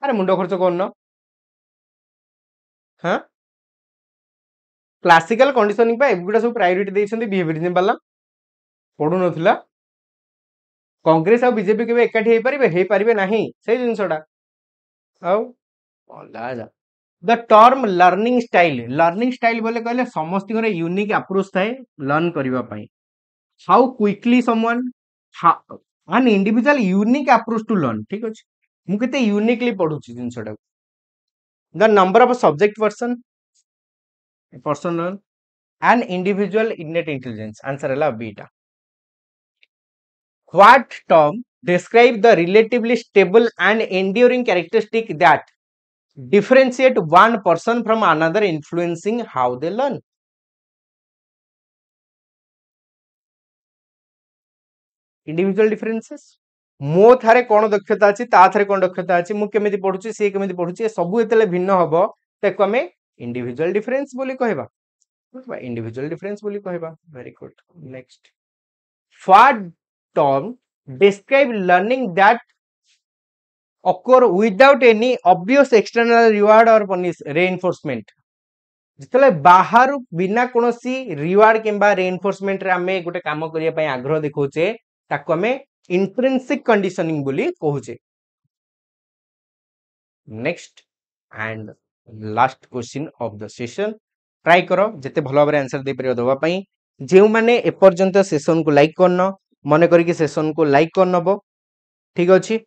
Speaker 1: अरे मुंडो खर्च करन हां क्लासिकल कंडीशनिंग पा एगुडा सब प्रायोरिटी देइछंदी बिहेवियरिज्म वाला पडु नथिला कांग्रेस आ बीजेपी केबे एकाठी हे परिबे नाही सही जिंसडा आउ ओला जा द टर्म लर्निंग स्टाइल बोले कहले समस्त करे यूनिक अप्रोच थाए लर्न करबा पई how quickly someone an individual unique approach to learn ठीक अछि मु केते यूनिकली पढुछि जिंसडा the number of subject person learn an individual innate intelligence answer हला बीटा what term describe the relatively stable and enduring characteristic that differentiate one person from another influencing how they learn individual differences मो थारे कौन दक्षता अच्छी ता थारे कौन दक्षता अच्छी मु केमिति पढुची से केमिति पढुची सब एतले भिन्न हबो ताको हमें इंडिविजुअल डिफरेंस बोली कहबा इंडिविजुअल डिफरेंस बोली कहबा very good next what term describe learning that occur without any obvious external reward or reinforcement जितले बाहर बिना कोनोसी रिवार्ड किंबा रेनफोर्समेंट रे हमें गोटे काम करिया पई आग्रह देखौचे ताको हमें इंट्रिंसिक कंडीशनिंग बोली कहूचे next and last question of the session try करो जते भलो भाबरे आंसर दे परियो दवा पई जेउ माने ए पर्यंत सेशन को लाइक करनो मने करी कि सेशन को लाइक करनबो ठीक अछि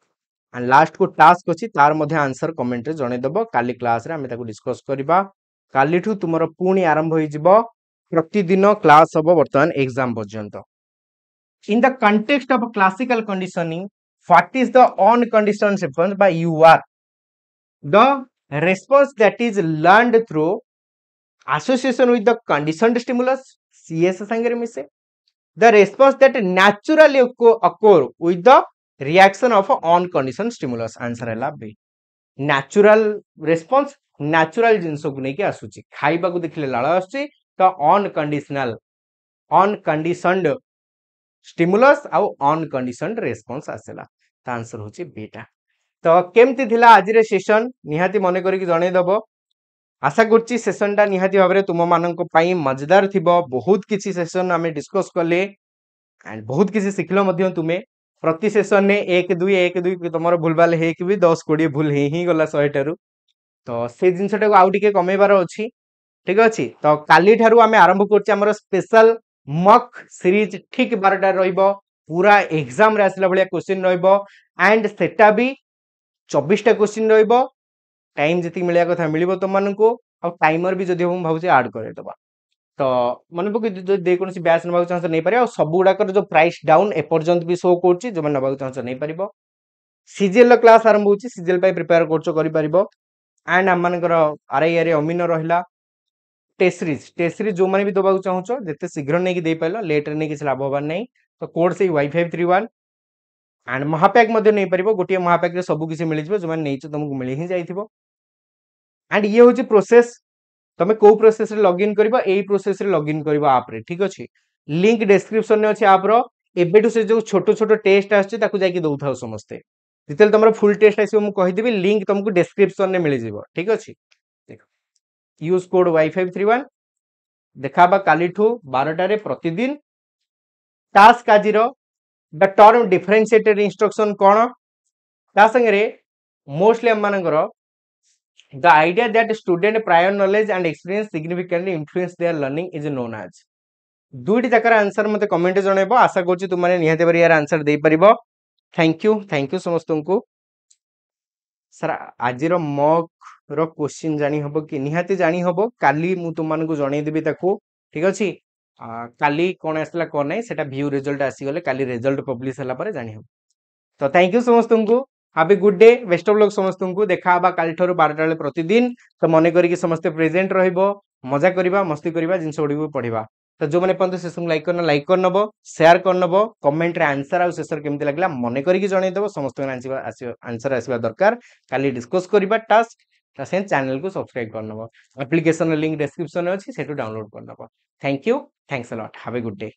Speaker 1: एंड लास्ट को टास्क अछि तार मध्ये आंसर कमेंट रे जणे दबो काली क्लास रे हमें ताको डिस्कस करबा काली ठू तुमरो पुणी आरंभ होई जिवो प्रतिदिन क्लास हबो वर्तमान एग्जाम पर्यंत in the context of classical conditioning what is the unconditioned response by you are the response that is learned through association with the conditioned stimulus cs sangre mise the response that naturally occur with the reaction of unconditioned stimulus answer है B natural response natural जिनसो को नेकी आसुची खाइबा को देखले लाळ आसुची तो unconditioned stimulus आउ unconditioned response आसेला त आंसर होची बेटा तो केमती थिला आज रे सेशन निहाती मने करी जणे दबो आशा करछि सेशनटा निहाती भाबरे तुम माननको पई मजेदार थिबो बहुत किछि सेशन हमें डिस्कस करले एंड बहुत किछि सिखलो मध्य तुमे प्रति सेशन ने 1 2 तमरो भूलबाल हे कि भी 10 20 भूल ही गला 100 टारु तो से जिंसटा को आउ टिके कमेबार अछि ठीक अछि तो काली ठारु हमें आरंभ करछि हमर स्पेशल मॉक सीरीज ठीक 12टा रहइबो पूरा एग्जाम रे आसला भलिया क्वेश्चन रहइबो एंड सेटा भी 24टा क्वेश्चन रहइबो टाइम जति मिलिया कथा मिलिबो तुम माननको आ टाइमर भी जदि हम भाउचे ऐड करे दबा तो मन पक जो दे कोनसी बैच नबा चांस नै पारे आ सब गुडा कर जो प्राइस डाउन ए पर्यंत भी शो करछि जो नबा चांस नै पारिबो सीजीएल क्लास आरंभ होछि सीजीएल पय प्रिपेयर करछो करि पारिबो एंड हम मानकर आरआईआर रे अमीन रहिला टेस्ट सीरीज जो माने भी दबा चाहछो जते शीघ्र नै कि दे पाइलो लेट रे नै कि लाभ होबा नै तो कोड से y531 एंड महापैक मध्ये नै परिबो गोटिए महापैक रे सब किछि मिलि जिवो जो माने नैचो तुमको मिलि ही जाइथिबो एंड ये होची प्रोसेस तमे को प्रोसेस रे लॉगिन करबा एई प्रोसेस रे लॉगिन करबा ऐप रे ठीक अछि लिंक डिस्क्रिप्शन ने अछि ऐप रो एबेटू से जो छोटो छोटो टेस्ट आछे ताकू जाई कि दउथाउ समस्ते जितेल तमरो फुल टेस्ट आसीबो मु कहि देबी लिंक तुमको डिस्क्रिप्शन ने मिलि जिवो ठीक अछि देखो यूज कोड y531 देखाबा कालीठू 12टा रे प्रतिदिन टास्क आजिरो द टर्म डिफरेंशिएटेड इंस्ट्रक्शन कोन ता संगे मोस्टली हम मानकर the idea that student prior knowledge and experience significantly influence their learning is known as दुईटी जाकर आंसर मते कमेंट जणेबो आशा करछि तुम माने निहाते बारी यार आंसर दे परिबो थैंक यू समस्त को सर आजिरो मॉक रो क्वेश्चन जानी हबो कि निहाते जानी हबो काली मु तुम मानकु जणै देबी ताकू ठीक अछि काली कोन आसला कोन नै सेटा व्यू रिजल्ट आसी गले काली रिजल्ट पब्लिश हला पर जानी हबो तो थैंक यू समस्त को have a good day best of luck समस्त को देखा बा काल ठरो 12टा बेले प्रतिदिन तो मने करी कि समस्त प्रेजेंट रहइबो मजा करिबा मस्ती करिबा जिंस ओडी को पढिबा तो जो माने पंत सेशन लाइक करनबो शेयर करनबो कमेंट रे आंसर आ सेशन केमति लागला मने करी कि जणै देबो समस्त आंसर आसीबा दरकार काली डिस्कस करिबा टास्क तासेन चैनल को सब्सक्राइब करनबो एप्लीकेशन लिंक डिस्क्रिप्शन में अछि सेटु डाउनलोड करनबो thank you thanks a lot have a good day